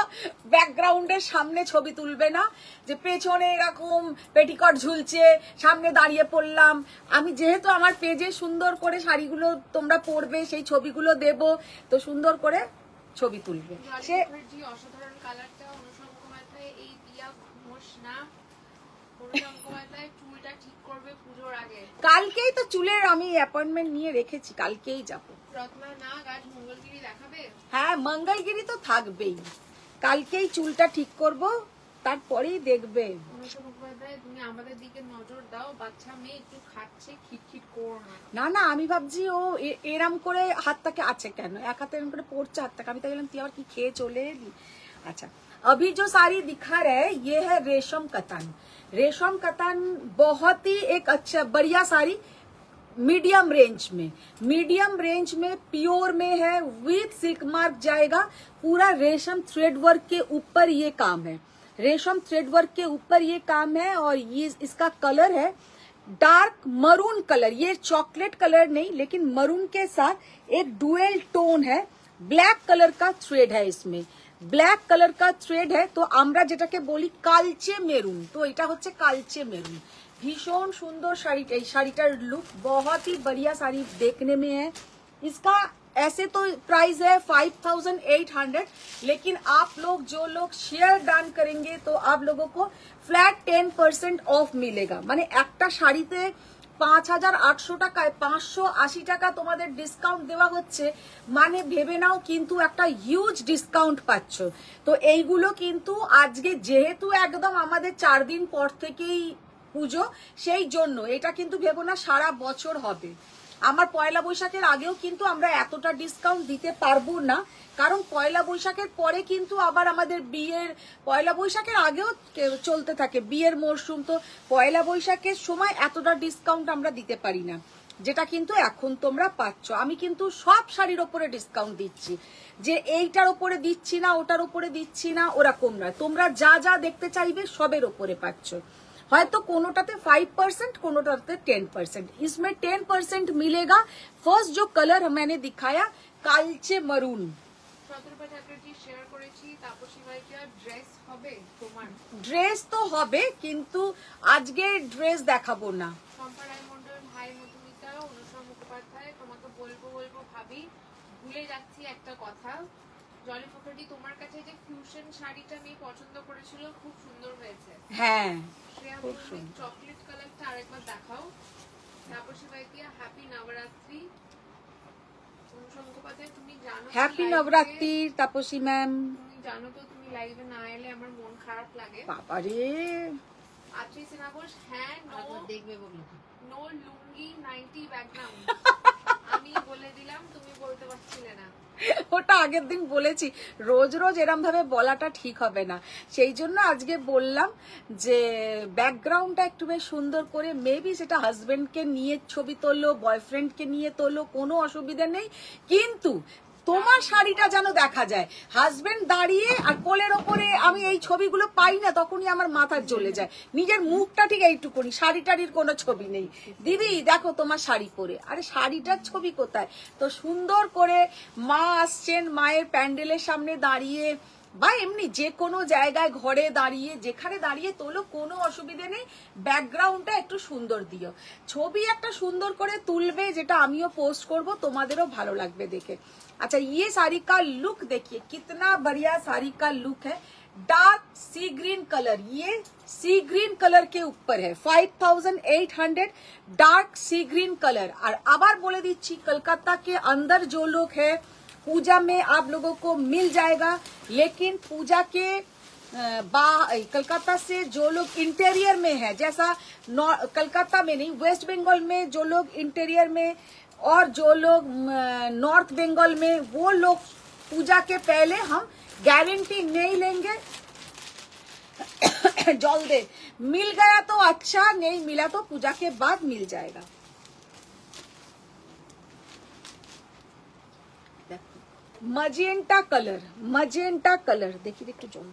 ব্যাকগ্রাউন্ডের সামনে ছবি তুলবে না, যে পেছনে এরকম পেটিকট ঝুলছে সামনে দাঁড়িয়ে পড়লাম। আমি যেহেতু আমার পেজে সুন্দর করে শাড়িগুলো তোমরা পরবে, সেই ছবিগুলো দেব, তো সুন্দর করে ছবি তুলবে। সে অসাধারণ কালারটা, অনুসম মুখোপাধ্যায় এই পিয়া ঘোষ না, অনুসম মুখোপাধ্যায় চুলটা ঠিক করবে পুজোর আগে। কালকেই তো চুলের আমি অ্যাপয়েন্টমেন্ট নিয়ে রেখেছি, কালকেই যাবো। রত্না না আজ মঙ্গলগিরি দেখাবে? হ্যাঁ মঙ্গলগিরি তো থাকবেই, কালকেই চুলটা ঠিক করব, তারপরেই দেখবে। অনুসম মুখোপাধ্যায় তুমি আমাদের দিকে নজর দাও, বাচ্চা মেয়ে একটু খাচ্ছে, খিটখিট করো না। না না, আমি ভাবছি ও এরম করে হাতটাকে আছে কেন, এক হাতে এরম করে পড়ছে হাতটাকে, আমি তাই বললাম তুই আবার কি খেয়ে চলে এলি। अच्छा अभी जो साड़ी दिखा रहे हैं ये है रेशम कतान। रेशम कतान बहुत ही एक अच्छा बढ़िया साड़ी, मीडियम रेंज में प्योर में है, विथ सिल्क मार्क जाएगा, पूरा रेशम थ्रेड वर्क के ऊपर ये काम है, रेशम थ्रेड वर्क के ऊपर ये काम है। और ये इसका कलर है डार्क मरून कलर, ये चॉकलेट कलर नहीं लेकिन मरून के साथ एक डुअल टोन है, ब्लैक कलर का थ्रेड है, इसमें ब्लैक कलर का थ्रेड है। तो আমরা যেটাকে বলি কালচে মেরুন, তো এটা হচ্ছে কালচে মেরুন। भीषण सुंदर साड़ी, শাড়িটার लुक बहुत ही बढ़िया साड़ी देखने में है। इसका ऐसे तो प्राइस है 5800, लेकिन आप लोग जो लोग शेयर डान करेंगे तो आप लोगों को फ्लैट 10% ऑफ मिलेगा। माने একটা শাড়িতে 5800 টাকায় 580 টাকা তোমাদের ডিসকাউন্ট দেওয়া হচ্ছে, মানে ভেবে নাও কিন্তু একটা হিউজ ডিসকাউন্ট পাচ্ছ। তো এইগুলো কিন্তু আজকে যেহেতু একদম আমাদের 4 দিন পর থেকেই পুজো, সেই জন্য এটা কিন্তু ভেবো না সারা বছর হবে। আমার পয়লা বৈশাখের আগেও কিন্তু আমরা এতটা ডিসকাউন্ট দিতে পারবো না, কারণ পয়লা বৈশাখের পরে কিন্তু আবার আমাদের বিয়ের, পয়লা বৈশাখের আগেও চলতে থাকে বিয়ের মরশুম, তো পয়লা বৈশাখের সময় এতটা ডিসকাউন্ট আমরা দিতে পারি না, যেটা কিন্তু এখন তোমরা পাচ্ছ। আমি কিন্তু সব শাড়ির ওপরে ডিসকাউন্ট দিচ্ছি, যে এইটার ওপরে দিচ্ছি না ওটার ওপরে দিচ্ছি না ওরকম নয়, তোমরা যা যা দেখতে চাইবে সবের ওপরে পাচ্ছ। হয়তো কোনোটাতে 5%, কোনোটাতে 10%, इसमें 10% मिलेगा। फर्स्ट जो कलर मैंने दिखाया कालचे मरून, শেয়ার করেছি তাপসী ভাইকে ড্রেস হবে তোমার? ড্রেস তো হবে কিন্তু আজকে ড্রেস দেখাবো না। সম্পারায় মন্ডল, ভাই মধুমিতা, অনুসম মুখোপাধ্যায়, তোমাকে বলবো ভাবি, ভুলে যাচ্ছি একটা কথা। জলি মুখার্জি তোমার কাছে যে ফিউশন শাড়িটা আমি পছন্দ করেছিল, খুব সুন্দর হয়েছে। হ্যাঁ খুব সুন্দর, চকলেট কালারটা আরেকবার দেখাও। তাপসী ভাইকে হ্যাপি নবরাত্রি। অনুসম মুখোপাধ্যায় তুমি জানো হ্যাপি নবরাত্রি তাপসী ম্যাম। তুমি জানো তো তুমি লাইভে না এলে আমার মন খারাপ লাগে। বাবারে আচ্ছা সিনা ঘোষ, হ্যাঁ দেখবে বললো নো লুঙ্গি 90 ব্যাকগ্রাউন্ড। আমি বলে দিলাম, তুমি বলতে পারছিলে না। ওটা আগের দিন বলেছি, রোজ রোজ এরম ভাবে বলাটা ঠিক হবে না, সেই জন্য আজকে বললাম যে ব্যাকগ্রাউন্ডটা একটু বেশ সুন্দর করে, মেবি সেটা হাজবেন্ডকে নিয়ে ছবি তোলো, বয়ফ্রেন্ডকে নিয়ে তোলো, কোনো অসুবিধা নেই, কিন্তু তোমার শাড়িটা যেন দেখা যায়। হাজবেন্ড দাঁড়িয়ে আর কোলের ওপরে আমি এই ছবিগুলো পাই না, তখনই আমার মাথা জ্বলে যায়। নিজের মুখটা ঠিক এইটুকুনি, শাড়ি টাড়ির কোনো ছবি নেই। দিদি দেখো তোমার শাড়ি পরে, আরে শাড়িটার ছবি কোথায়? তো সুন্দর করে মা আসছেন, মায়ের প্যান্ডেলের সামনে দাঁড়িয়ে বা এমনি যে কোনো জায়গায় ঘরে দাঁড়িয়ে, যেখানে দাঁড়িয়ে তোলো, কোনো অসুবিধে নেই। ব্যাকগ্রাউন্ডটা একটু সুন্দর দিও, ছবি একটা সুন্দর করে তুলবে, যেটা আমিও পোস্ট করব, তোমাদেরও ভালো লাগবে দেখে। अच्छा ये साड़ी का लुक देखिए, कितना बढ़िया साड़ी का लुक है। डार्क सी ग्रीन कलर, ये सी ग्रीन कलर के ऊपर है, 5800 डार्क सी ग्रीन कलर। और आबार बोले दीजिए, कलकत्ता के अंदर जो लोग है पूजा में आप लोगों को मिल जाएगा। लेकिन पूजा के कलकत्ता से जो लोग इंटीरियर में है, जैसा कलकत्ता में नहीं, वेस्ट बंगाल में जो लोग इंटीरियर में और जो लोग नॉर्थ बंगाल में, वो लोग पूजा के पहले हम गारंटी नहीं लेंगे। जल्दी मिल गया तो अच्छा, नहीं मिला तो पूजा के बाद मिल जाएगा। मजेंटा कलर, मजेंटा कलर देखिए, একটু জল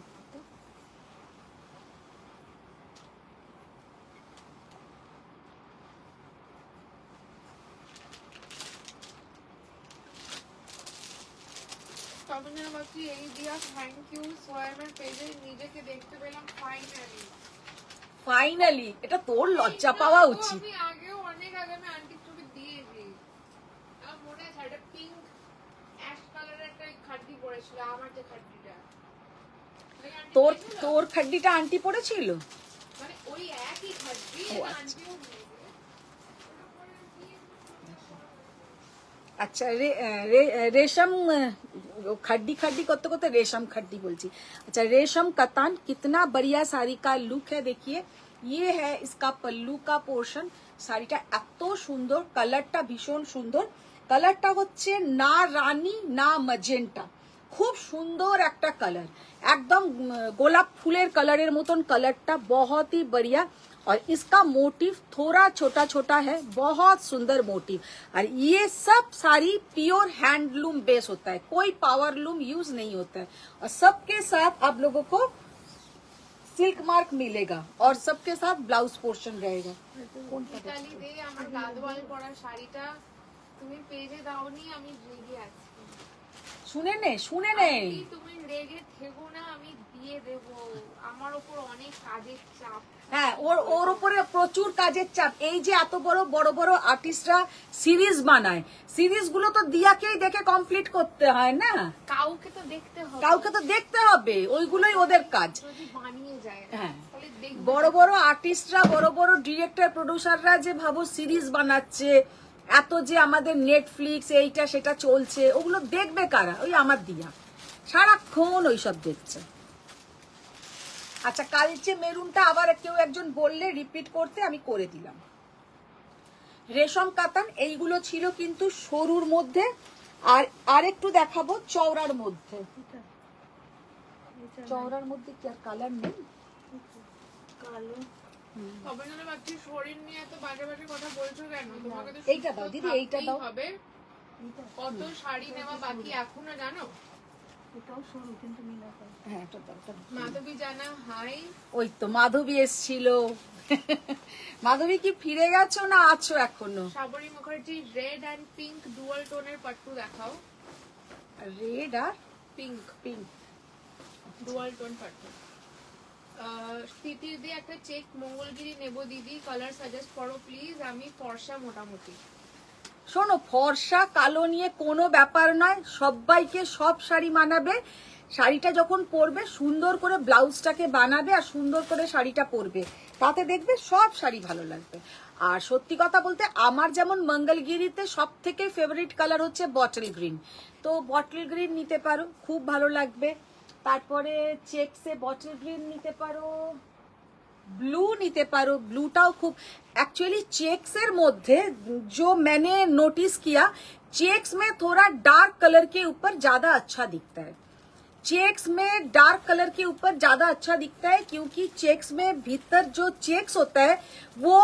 এই দিয়া থ্যাংক ইউ সোয়ামের পেজে নিজেকে দেখতে পেলাম ফাইনালি। এটা তোর লজ্জা পাওয়া উচিত। আমি আগেও অনেক আগে আমি আন্টির ছবি দিয়েছি, আমার মনে আছে একটা পিঙ্ক অ্যাশ কালারের একটা খাড্ডি পড়েছিল, আমার যে খাড্ডিটা, তোর খাড্ডিটা আন্টি পড়েছিল, মানে ওই একই খাড্ডি আন্টিও। अच्छा रेशम खड्डी खड्डी करते करते रेशम खड्डी बोलती। अच्छा रेशम कतान, कितना बढ़िया साड़ी का लुक है। देखिए ये है इसका पल्लू का पोर्शन। শাড়িটা এত সুন্দর, কালারটা ভীষণ সুন্দর। কালারটা হচ্ছে না রানী না ম্যাজেন্টা, খুব সুন্দর একটা কালার, একদম গোলাপ ফুলের কালারের মতন কালারটা, बहुत ही बढ़िया। और इसका मोटिव थोड़ा छोटा छोटा है, बहुत सुंदर मोटिव। और ये सब सारी प्योर हैंडलूम बेस होता है, कोई पावर लूम यूज नहीं होता है। और सबके साथ आप लोगों को सिल्क मार्क मिलेगा और सबके साथ ब्लाउज पोर्शन रहेगा। ইতালি দে আমার গাদওয়াল পরা শাড়িটা তুমি পেজে দাওনি, আমি রেগে আছি। শুনে নে তুমি রেগে থেকো না, আমি দিয়ে দেব। আমার উপর অনেক কাজের চাপ। হ্যাঁ, ওর উপরে প্রচুর কাজের চাপ। এই যে এত বড় বড় বড় আর্টিস্টরা সিরিজ বানায়, সিরিজ গুলো তো দিয়াকেই দেখে কমপ্লিট করতে হয় না, কাউকে তো দেখতে হবে, ওইগুলোই ওদের কাজ। যদি বানিয়ে যায় হ্যাঁ, তাহলে দেখবে। বড় বড় আর্টিস্টরা, বড় বড় ডিরেক্টর প্রডিউসাররা যে ভাবো সিরিজ বানাচ্ছে, এত যে আমাদের নেটফ্লিক্স এইটা সেটা চলছে, ওগুলো দেখবে কারা? ওই আমার দিয়া সারাক্ষণ ওইসব দেখছে। আচ্ছা কালচে মেরুনটা আবার কেউ একজন বললে রিপিট করতে, আমি করে দিলাম। রেশম কাতান এইগুলো ছিল কিন্তু সরুর মধ্যে, আর একটু দেখাবো চওড়ার মধ্যে। চওড়ার মধ্যে কি আর কালার নেই? কালো হবে না বাচ্চি, শরীর নিয়ে এত বাজে বাজে কথা বলছো কেন? তোমাকে তো এইটা দাও দিদি, এইটা দাও। হবে কত শাড়ি নেওয়া বাকি এখনো জানো? এটাও সরু কিন্তু মিলাতে। হ্যাঁ এটা দাও। মাধবী জানা হাই। ওই তো মাধবী এসেছিল। মাধবী কি ফিরে গেছো না আছো এখনো? Sabari Mukherjee red and pink dual টোনের পাট্টু দেখাও। রেড আর pink pink dual tone pattu. Sthiti দি একটা চেক মঙ্গলগিরি নেব দিদি, কালার সাজেস্ট করো প্লিজ। আমি ফর্সা মোটামুটি। শোনো, ফর্সা কালো নিয়ে কোনো ব্যাপার নয়, সবাইকে সব শাড়ি মানাবে। শাড়িটা যখন পরবে সুন্দর করে ব্লাউজটাকে বানাবে আর সুন্দর করে শাড়িটা পরবে, তাতে দেখবে সব শাড়ি ভালো লাগবে। আর সত্যি কথা বলতে আমার যেমন মঙ্গলগিরিতে সব থেকে ফেভারিট কালার হচ্ছে বটল গ্রিন, তো বটল গ্রিন নিতে পারো, খুব ভালো লাগবে। তারপরে চেকসে বটল গ্রিন নিতে পারো, ब्लू নিতে পারো, ব্লুটাও খুব। एक्चुअली चेक्स এর মধ্যে जो मैंने नोटिस किया, चेक्स में थोड़ा डार्क कलर के ऊपर ज्यादा अच्छा दिखता है। चेक्स में डार्क कलर के ऊपर ज्यादा अच्छा दिखता है क्योंकि चेक्स में भीतर जो चेक्स होता है वो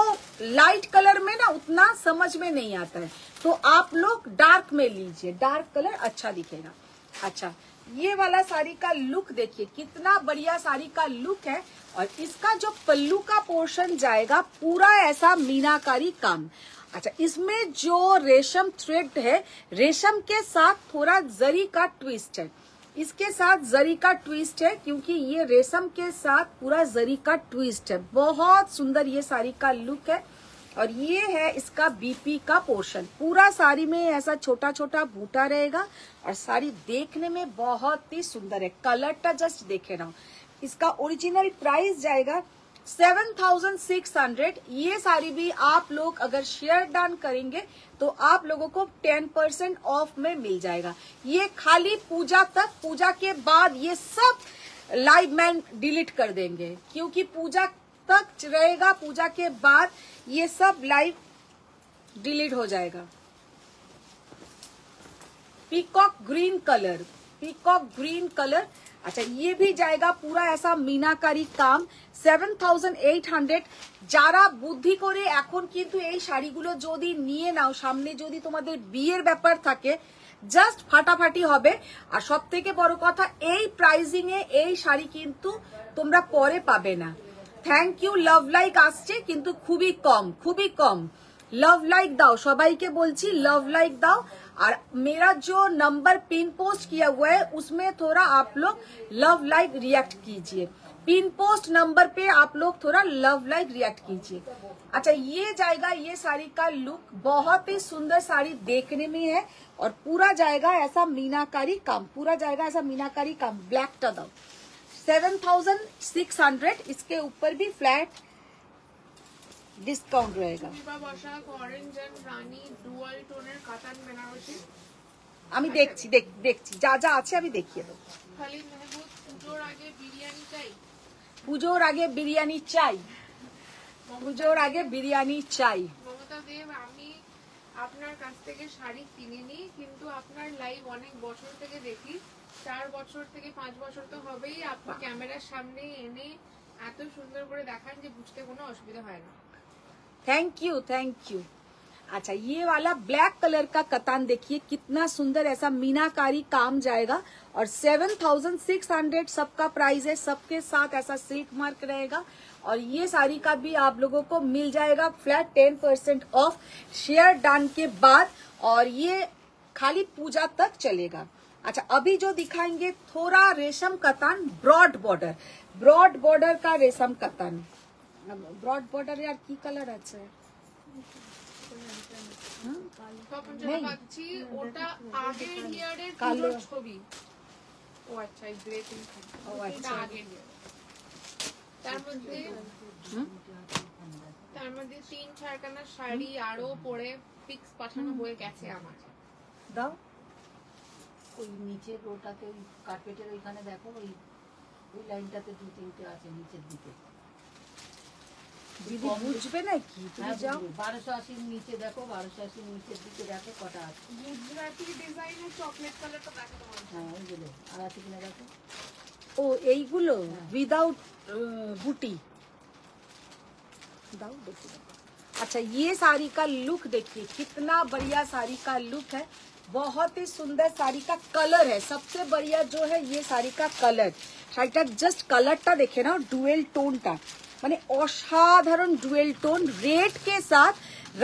लाइट कलर में ना उतना समझ में नहीं आता है, तो आप लोग डार्क में लीजिए, डार्क कलर अच्छा दिखेगा। अच्छा ये वाला साड़ी का लुक देखिए, कितना बढ़िया साड़ी का लुक है। और इसका जो पल्लू का पोर्शन जाएगा पूरा ऐसा मीनाकारी काम। अच्छा इसमें जो रेशम थ्रेड है, रेशम के साथ थोड़ा जरी का ट्विस्ट है, इसके साथ जरी का ट्विस्ट है क्योंकि ये रेशम के साथ पूरा जरी का ट्विस्ट है। बहुत सुंदर ये साड़ी का लुक है। और ये है इसका बीपी का पोर्शन, पूरा साड़ी में ऐसा छोटा छोटा बूटा रहेगा और साड़ी देखने में बहुत ही सुंदर है। कलरটা जस्ट देखे ना। इसका ओरिजिनल प्राइस जाएगा 7,600। ये साड़ी भी आप लोग अगर शेयर डन करेंगे तो आप लोगों को 10% ऑफ में मिल जाएगा। ये खाली पूजा तक, पूजा के बाद ये सब लाइव मैन डिलीट कर देंगे, क्योंकि पूजा तक रहेगा, पूजा के बाद ये सब लाइव डिलीट हो जाएगा। Peacock green colour, peacock green colour. अच्छा, ये भी जाएगा पूरा ऐसा मीनाकारी काम, 7,800। যারা বুদ্ধি করে এখন কিন্তু এই শাড়িগুলো যদি নিয়ে নাও, সামনে যদি তোমাদের বিয়ের ব্যাপার থাকে, জাস্ট ফাটাফাটি হবে। আর সব থেকে বড় কথা, এই প্রাইজিং এ এই শাড়ি কিন্তু তোমরা পরে পাবে না। Thank you. লাভ লাইক আসছে কিন্তু খুবই কম, খুবই কম। लव लाइक दाओ, সবাইকে বলছি लव लाइक दाओ। और मेरा जो नंबर पिन पोस्ट किया हुआ है उसमें थोड़ा आप लोग लव लाइक रिएक्ट कीजिए। पिन पोस्ट नंबर पे आप लोग थोड़ा लव लाइक रिएक्ट कीजिए। अच्छा, ये जाएगा, ये साड़ी का लुक बहुत ही सुंदर साड़ी देखने में है और पूरा जाएगा ऐसा मीनाकारी काम, पूरा जाएगा ऐसा मीनाकारी काम। ब्लैक टा दाओ, 7,600। इसके ऊपर भी फ्लैट ডিসকাউন্ট रहेगा। অরেঞ্জ এন্ড রানী ডুয়াল টোনের কাতান বেনারসি আমি দেখছি দেখছি যা যা আছে আমি দেখিয়ে দেবো। খালি মেহবুব, পুজোর আগে বিরিয়ানি চাই, পুজোর আগে বিরিয়ানি চাই, পুজোর আগে বিরিয়ানি চাই। মমতা দেব, আমি আপনার কাছ থেকে শাড়ি কিনিনি, কিন্তু আপনার লাইভ অনেক বছর থেকে দেখি, 4 বছর থেকে 5 বছর তো হবেই। আপনি ক্যামেরার সামনে এনে এত সুন্দর করে দেখান যে বুঝতে কোনো অসুবিধা হয় না। Thank you, thank you. अच्छा, ये वाला ब्लैक कलर का कतान देखिए कितना सुंदर ऐसा मीनाकारी काम जाएगा और 7,600 सबका प्राइस है। सबके साथ ऐसा सिल्क मार्क रहेगा और ये साड़ी का भी आप लोगों को मिल जाएगा फ्लैट 10% ऑफ शेयर डन के बाद, और ये खाली पूजा तक चलेगा। अच्छा, अभी जो दिखाएंगे थोड़ा रेशम कतान, ब्रॉड बॉर्डर, ब्रॉड बॉर्डर का रेशम कतान। ব্রড বর্ডারে আর কি কালার আছে? তখন যেটা পাচ্ছি ওটা আগের ইয়ারের পুজোর ছবি। ও আচ্ছা, এই গ্রে পিঙ্ক। ও আচ্ছা, আগের ইয়ার। তার মধ্যে 3-4খানা শাড়ি আরো পরে পিক্স পাঠানো হয়ে গেছে আমার। দাও ওই নিচে ওটাতে ওই কার্পেটের ওইখানে দেখো, ওই লাইনটাতে 2-3টে আছে নিচের দিকে। দিদি বুঝবে না কি, তুমি যাও 1280 নিচে দেখো, 1280 নিচের দিকে দেখো কটা আছে। গুজরাটি ডিজাইনের চকলেট কালারটা দেখো তোমার। হ্যাঁ, ওইগুলো আর আছে কিনা দেখো। ओ এইগুলো विदाउट बूटी दाओ देखिए। अच्छा, ये साड़ी का लुक देखिए कितना बढ़िया साड़ी का लुक है, बहुत ही सुंदर साड़ी का कलर है। सबसे बढ़िया जो है ये साड़ी का कलर, শাড়িটার জাস্ট কালারটা দেখে নাও, ডুয়েল টোনটা মানে অসাধারণ ডুয়েল টোন, रेड के साथ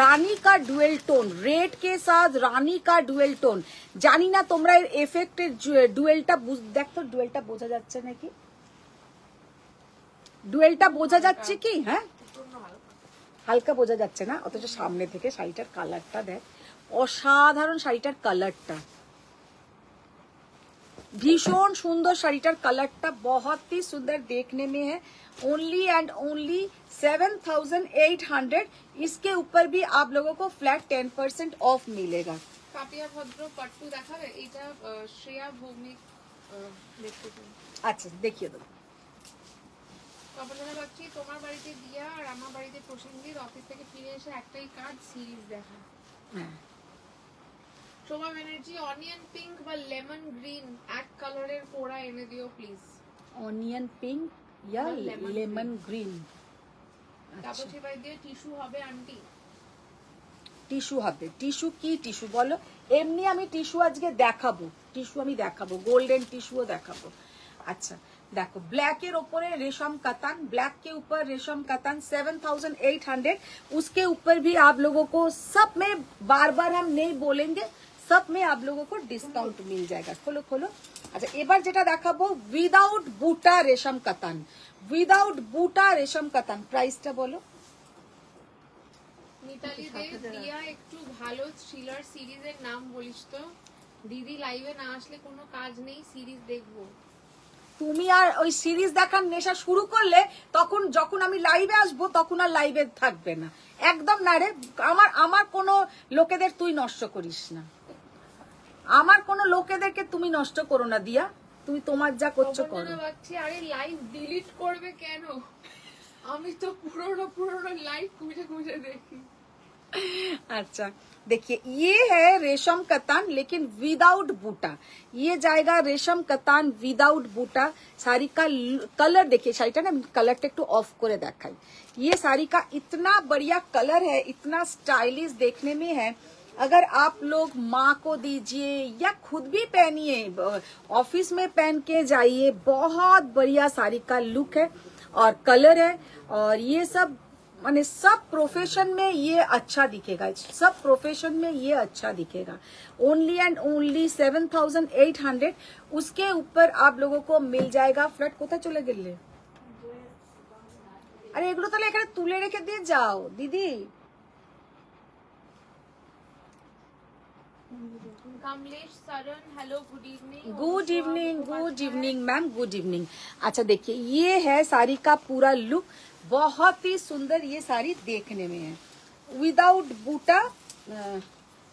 রানী का ডুয়েল টোন, रेड के साथ রানী का ডুয়েল টোন। জানি না তোমরা এর এফেক্টের ডুয়েলটা দেখো, ডুয়েলটা বোঝা যাচ্ছে নাকি, ডুয়েলটা বোঝা যাচ্ছে কি? হ্যাঁ, হালকা বোঝা যাচ্ছে না, অথচ সামনে থেকে শাড়িটার কালারটা দেখ, অসাধারণ শাড়িটার কালারটা, भीषण सुंदर শাড়িটার কালারটা बहुत ही सुंदर देखने में है। Only and only 7,800। इसके ऊपर भी आप लोगों को फ्लैट 10% ऑफ मिलेगा। পাপিয়া ভদ্র পাট্টু দেখাবে, এটা শ্রেয়া ভৌমিক দেখতে চাই। আচ্ছা, দেখিয়ে দেবো। কল্পনা পাচ্ছি তোমার বাড়িতে দিয়া আর আমার বাড়িতে প্রসেনজিৎ অফিস থেকে ফিরে এসে একটাই কাজ, সিরিজ দেখা। হ্যাঁ, শোভা ব্যানার্জি, অনিয়ন পিঙ্ক বা লেমন গ্রিন এক কালারের পোড়া এনে দিও প্লিজ। অনিয়ন পিঙ্ক या লেমন গ্রিন। তাপসী ভাই দিয়ে টিস্যু হবে আন্টি? টিস্যু হবে, টিস্যু কি টিস্যু বলো? এমনি আমি টিস্যু আজকে দেখাবো, টিস্যু আমি দেখাবো, গোল্ডেন টিস্যুও দেখাবো। अच्छा देखो, ब्लैक के ऊपर रेशम कतान, ब्लैक के ऊपर रेशम कतान 7,800। उसके ऊपर भी आप लोगों को सब में, बार बार हम नहीं बोलेंगे, सब में आप लोगों को डिस्काउंट मिल जाएगा। खोलो खोलो। अच्छा, এবার যেটা দেখাবো উইদাউট বুটা রেশম কাতান, উইদাউট বুটা রেশম কাতান। প্রাইসটা বলো। মিতালি দে, দিয়া একটু ভালো থ্রিলার সিরিজের নাম বলিস তো। দিদি লাইভে না আসলে কোনো কাজ নেই, সিরিজ দেখবো। তুমি আর ওই সিরিজ দেখার নেশা শুরু করলে তখন যখন আমি লাইভে আসবো তখন আর লাইভে থাকবে না, একদম না রে। আমার কোনো লোকেদের তুই নষ্ট করিস না, আমার কোনো লোকেদেরকে তুমি নষ্ট করো না দিয়া, তুমি তোমার যা করছো করো। আরে লাইভ ডিলিট করবে কেন? আমি তো পুরোনো লাইভ খুঁজে খুঁজে দেখি। अच्छा देखिए, ये है रेशम कतान लेकिन विदाउट बूटा। ये जाएगा रेशम कतान विदाउट बूटा। साड़ी का कलर देखिए, शाड़ीटा ना कलरটা একটু অফ করে দেখাই। ये साड़ी का इतना बढ़िया कलर है, इतना स्टाइलिश देखने में है। अगर आप लोग माँ को दीजिए या खुद भी पहनिए, ऑफिस में पहन के जाइए, बहुत बढ़िया साड़ी का लुक है और कलर है। और ये सब माने सब प्रोफेशन में ये अच्छा दिखेगा, सब प्रोफेशन में ये अच्छा दिखेगा। Only and only 7,800। उसके ऊपर आप लोगों को मिल जाएगा फ्लैट। কোথায় চলে গেলে? আরে এগুলো তাহলে এখানে তুলে রেখে দিয়ে যাও দিদি। Kamlesh Saran, hello, good evening. Good evening, good evening ma'am, good evening. अच्छा देखिए, ये है साड़ी का पूरा लुक, बहुत ही सुंदर ये साड़ी देखने में है, विदाउट बूटा।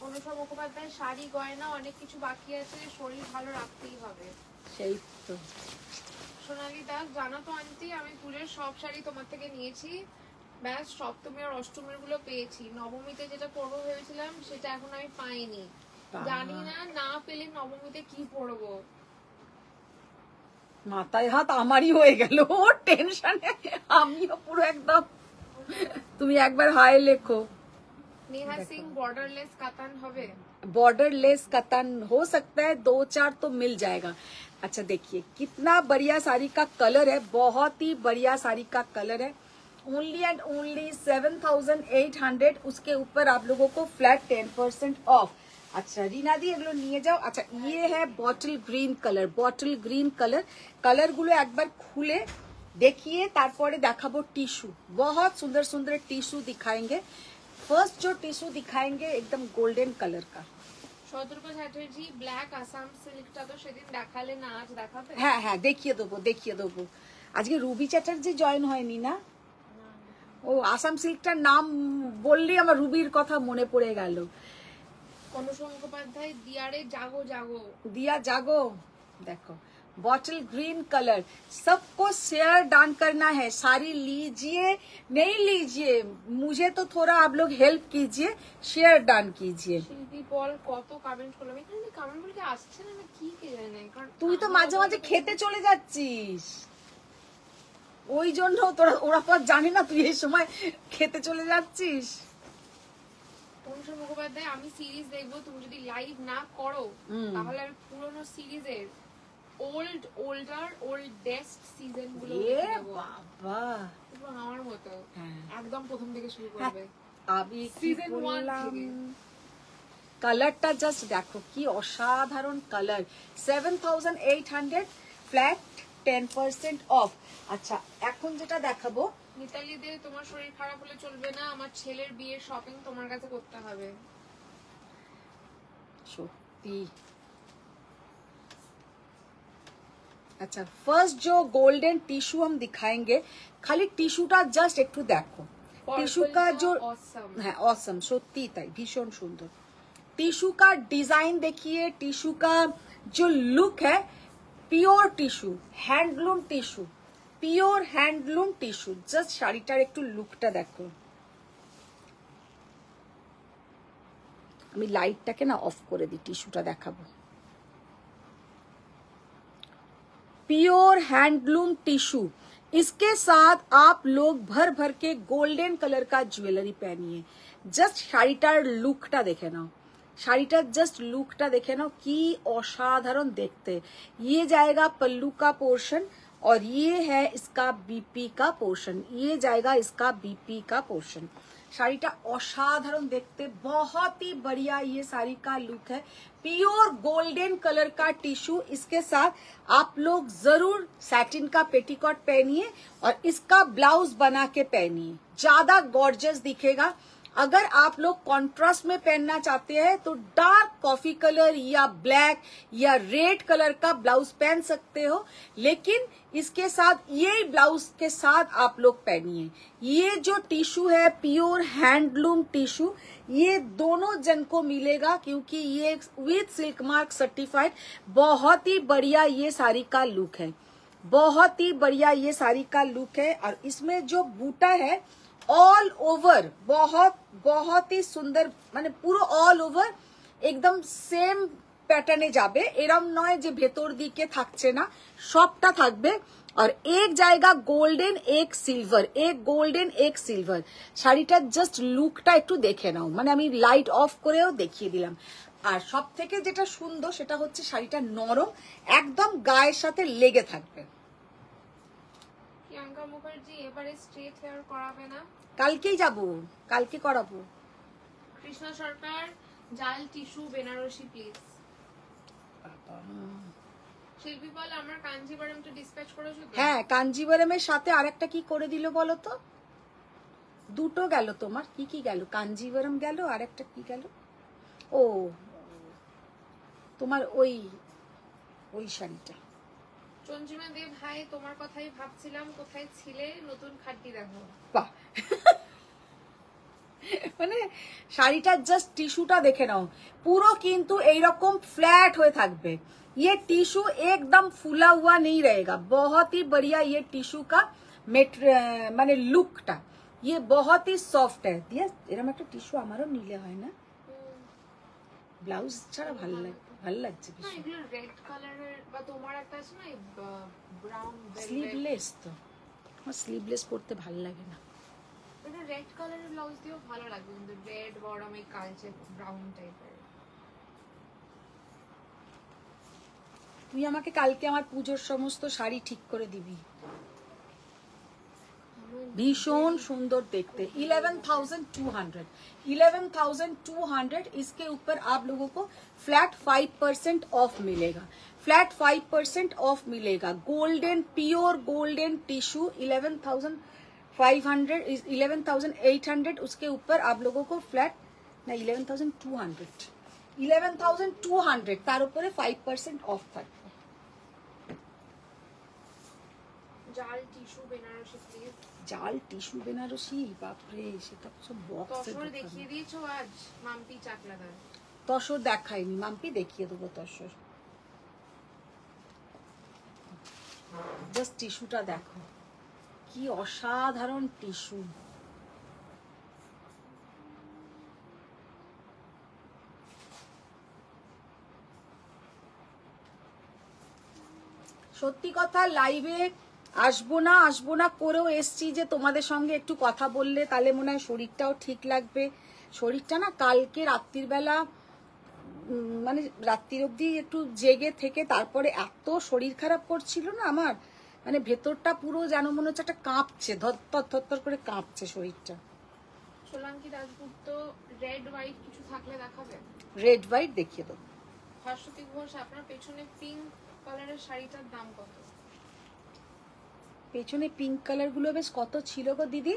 অনুষা মুখোপাধ্যায়, শাড়ি গয়না অনেক কিছু বাকি আছে, শরীর ভালো রাখতেই হবে। সেই তো। সোনালী দাস, জানো তো আন্টি, আমি পুজোর সব শাড়ি তোমার থেকে নিয়েছি, ব্যাস সপ্তমী আর অষ্টমীর গুলো পেয়েছি। নবমীতে যেটা পরবো ভেবেছিলাম সেটা এখন আমি পাইনি, জানি না পেলে নবমীতে কি পরবো। মাথায় হাত আমারই হয়ে গেল টেনশনে, আমিও পুরো একদম। তুমি একবার হাই লেখো। नेहा सिंह, बॉर्डरलेस कतान হবে? बॉर्डरलेस कतन हो सकता है, 2-4 तो मिल जाएगा। अच्छा देखिए कितना बढ़िया साड़ी का कलर है, बहुत ही बढ़िया साड़ी का कलर है। Only and only 7,800। उसके ऊपर आप लोगों को फ्लैट 10% ऑफ। अच्छा रीना दी এগুলো নিয়ে যাও। अच्छा ये है bottle green colour, bottle green colour. Colour গুলো একবার খুলে देखिए, তারপরে দেখাবো টিস্যু। बहुत सुंदर सुंदर टिश्यू दिखाएंगे। फर्स्ट जो टिश्यू दिखाएंगे एकदम गोल्डन कलर का। সতর্ক চ্যাটার্জি, ব্ল্যাক আসাম সিল্কটা তো সেদিন দেখালে না, আজ দেখাবে? হ্যাঁ হ্যাঁ দেখিয়ে দেবো, দেখিয়ে দেবো। আজকে রুবি চ্যাটার্জি জয়েন হয়নি না? ও আসাম সিল্কটার নাম বললেই আমার রুবির কথা মনে পড়ে গেল। অনুষা মুখোপাধ্যায়, দিয়ারে জাগো জাগো। दिया जागो, देखो बॉटल ग्रीन कलर। सबको शेयर डाउन करना है, सारी लीजिए नहीं लीजिए, मुझे तो थोड़ा आप लोग हेल्प कीजिए, शेयर डाउन कीजिए। শিল্পী পল, কত কমেন্ট করলাম, এখানে কমেন্ট বলে কি আসছে না কি কে জানে, কারণ তুই তো মাঝে মাঝে খেতে চলে যাচ্ছিস, ওই জন্য ওরা তো আর জানে না তুই এই সময় খেতে চলে যাচ্ছিস। অনুষা মুখোপাধ্যায়, আমি সিরিজ দেখবো, তুমি যদি লাইভ না করো তাহলে আমি পুরোনো সিরিজের ওল্ডেস্ট সিজন গুলো বাবা আমার মতো হ্যাঁ। একদম প্রথম থেকে শুরু করবে। আমি Season 1 থেকে। কালারটা জাস্ট দেখো কি অসাধারণ কালার। 7,800 flat 10% of. আচ্ছা এখন যেটা দেখাবো, মিতালি দে, তোমার শরীর খারাপ হলে চলবে না, আমার ছেলের বিয়ের শপিং তোমার কাছে করতে হবে। সত্যি। अच्छा फर्स्ट जो गोल्डन टिश्यू हम दिखाएंगे, खाली टिश्यूটা জাস্ট একটু দেখো। टिश्यू का जो है ऑसम, সত্যি তাই, ভীষণ সুন্দর। टिश्यू का डिजाइन देखिए, टिश्यू का जो लुक है, pure tissue, handloom tissue, pure handloom tissue. Just শাড়িটার একটু লুকটা দেখো। আমি লাইটটাকে না অফ করে দিই, টিস্যুটা দেখাবো। प्योर हैंडलूम टिश्यू, इसके साथ आप लोग भर भर के गोल्डन कलर का ज्वेलरी पहनिए। जस्ट শাড়িটার লুকটা দেখে নাও, শাড়িটার জাস্ট লুকটা দেখে নাও কি অসাধারণ দেখতে। ये जाएगा पल्लू का पोर्शन और ये है इसका बीपी का पोर्शन, ये जाएगा इसका बीपी का पोर्शन। শাড়িটা অসাধারণ দেখতে, बहुत ही बढ़िया ये साड़ी का लुक है। प्योर गोल्डन कलर का टिश्यू, इसके साथ आप लोग जरूर सैटिन का पेटीकोट पहनिए और इसका ब्लाउज बना के पहनिए, ज्यादा गॉर्जियस दिखेगा। अगर आप लोग कॉन्ट्रास्ट में पहनना चाहते हैं तो डार्क कॉफी कलर या ब्लैक या रेड कलर का ब्लाउज पहन सकते हो, लेकिन इसके साथ ये ब्लाउज के साथ आप लोग पहनिए। ये जो टिश्यू है प्योर हैंडलूम टिश्यू, ये दोनों जन को मिलेगा क्योंकि ये विथ सिल्क मार्क सर्टिफाइड। बहुत ही बढ़िया ये साड़ी का लुक है, बहुत ही बढ़िया ये साड़ी का लुक है। और इसमें जो बूटा है ऑल ओवर बहुत ही सुंदर, মানে পুরো অল ওভার একদম সেম প্যাটার্নে যাবে, এরম নয় যে ভেতর দিকে থাকছে না, সবটা থাকবে। আর এক জায়গা গোল্ডেন এক সিলভার, এক গোল্ডেন এক সিলভার। শাড়িটার জাস্ট লুকটা একটু দেখে নাও, মানে আমি লাইট অফ করেও দেখিয়ে দিলাম। আর সব থেকে যেটা সুন্দর সেটা হচ্ছে শাড়িটা নরম, একদম গায়ের সাথে লেগে থাকবে। প্রিয়াঙ্কা মুখার্জি এবারে স্ট্রেট হেয়ার করাবে না? কালকেই যাব, কালকে করাবো। কৃষ্ণ সরকার জাল টিস্যু বেনারসি প্লিজ। শিল্পী বল আমার কাঞ্জিভারমটা ডিসপ্যাচ করেছো তো? হ্যাঁ, কাঞ্জিভারমের সাথে আরেকটা কি করে দিল বলো তো? দুটো গেল তোমার, কি কি গেল? কাঞ্জিভারম গেল, আরেকটা কি গেল? ও তোমার ওই শাড়িটা। চঞ্জিমা দেব হাই, তোমার কথাই ভাবছিলাম, কোথায় ছিলে? নতুন খাটটি দেখো। বাহ, মানে শাড়িটার জাস্ট টিস্যুটা দেখে নাও, পুরো কিন্তু এইরকম फ्लैट হয়ে থাকবে। ये टिश्यू एकदम फूला हुआ नहीं रहेगा, बहुत ही बढ़िया ये टिश्यू का মানে লুকটা, ये बहुत ही সফট है। দিয়ে এরকম একটা টিস্যু আমারও নিলে হয় না, ব্লাউজ ছাড়া ভালো লাগছে না এগুলো রেড কালারের, বা তোমার একটা আছে না ব্রাউন স্লিভলেস, তো আমার স্লিভলেস পরতে ভালো লাগে না। এটা রেড কালারের ব্লাউজ দিয়েও ভালো লাগবে, কিন্তু রেড বড় আমি কালচে ব্রাউন টাইপের। তুই আমাকে কালকে আমার পুজোর সমস্ত শাড়ি ঠিক করে দিবি, भीषण सुंदर देखते। 11,200 इसके ऊपर आप लोगों को फ्लैट 5% ऑफ मिलेगा, फ्लैट 5% ऑफ मिलेगा। गोल्डन प्योर गोल्डन टिश्यू 11,500 11,800, उसके ऊपर आप लोगों को फ्लैट ना 11,200 तार ऊपर 5% ऑफ থাকবে। জাল টিস্যু বেনারসি প্লিজ। জাল টিস্যু বেনারসি, বাপরে, সেটা সব বক্সে তসর দেখিয়ে দিয়েছো আজ মাম্পি চাকলাদার? তসর দেখাইনি, মাম্পি দেখিয়ে দেবো তসর। জাস্ট টিস্যুটা দেখো, কি অসাধারণ টিস্যু। সত্যি কথা লাইভে আসবো না করেও এসছি যে তোমাদের সঙ্গে একটু কথা বললে তাহলে মনে হয় শরীরটাও ঠিক লাগবে। শরীরটা না কালকে রাত্রির বেলা মানে রাত্রির অবধি একটু জেগে থেকে তারপরে এত শরীর খারাপ করছিল না আমার, মানে ভেতরটা পুরো যেন মনে হচ্ছে একটা কাঁপছে, ধর করে কাঁপছে শরীরটা। সোলাঙ্কি দাশগুপ্ত রেড হোয়াইট কিছু থাকলে দেখাবে? রেড হোয়াইট দেখিয়ে দেবো। ভাস্বতী ঘোষ আপনার পেছনে পিঙ্ক কালারের শাড়িটার দাম কত? পেছনে পিঙ্ক কালার গুলো বেশ কত ছিল গো দিদি?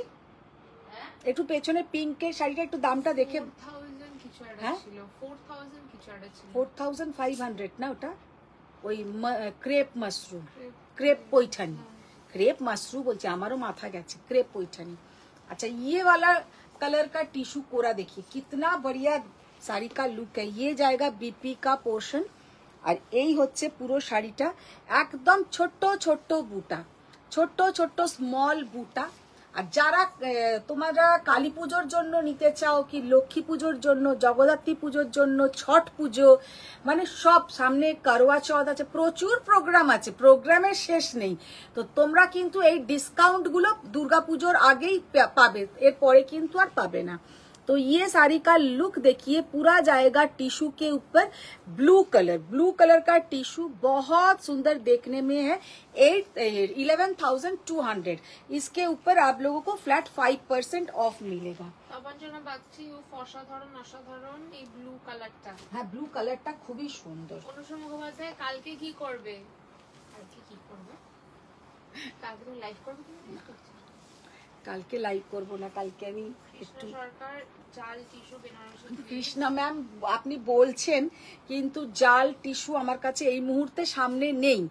একটু পেছনে পিঙ্কের শাড়িটা একটু দামটা দেখে। 4000 কিছু একটা ছিল, 4000 কিছু একটা ছিল। 4500 না ওটা? ওই crepe mushroom, crepe Paithani, crepe mashru बोलते, हमारो माथा गया क्रेप पैठनी। अच्छा, ये वाला कलर का टिश्यू कोरा देखिए कितना बढ़िया साड़ी का लुक है। ये जाएगा बीपी का पोर्शन और यही होच्छे पुरो शाड़ीटा एकदम छोटो छोटो बूटा, छोटो छोटो स्मॉल बूटा। আর যারা তোমরা কালী পুজোর জন্য নিতে চাও কি লক্ষ্মী পুজোর জন্য, জগদ্ধাত্রী পুজোর জন্য, ছট পুজো, মানে সব সামনে করোয়া চৌথ আছে, প্রচুর প্রোগ্রাম আছে, প্রোগ্রামের শেষ নেই। তো তোমরা কিন্তু এই ডিসকাউন্টগুলো দুর্গাপুজোর আগেই পাবে, এরপরে কিন্তু আর পাবে না। तो ये साड़ी का लुक देखिए, पूरा जाएगा टिश्यू के ऊपर ब्लू कलर का टिश्यू बहुत सुंदर देखने में है। 11,200 इसके ऊपर आप लोगों को फ्लैट 5% ऑफ मिलेगा। তপঞ্জনা বাগচি ও অসাধারণ অসাধারণ এই ব্লু কালারটা। হ্যাঁ, ব্লু কালারটা খুবই সুন্দর। অনুষ্কা মুখোপাধ্যায় কালকে কি করবে? কালকে তুমি লাইভ করবে? কালকে লাইভ করব না, কালকে আমি কৃষ্ণ একটু সরকার জাল টিস্যু বেনারসি কৃষ্ণা ম্যাম আপনি বলছেন, কিন্তু জাল টিস্যু আমার কাছে এই মুহূর্তে সামনে নেই।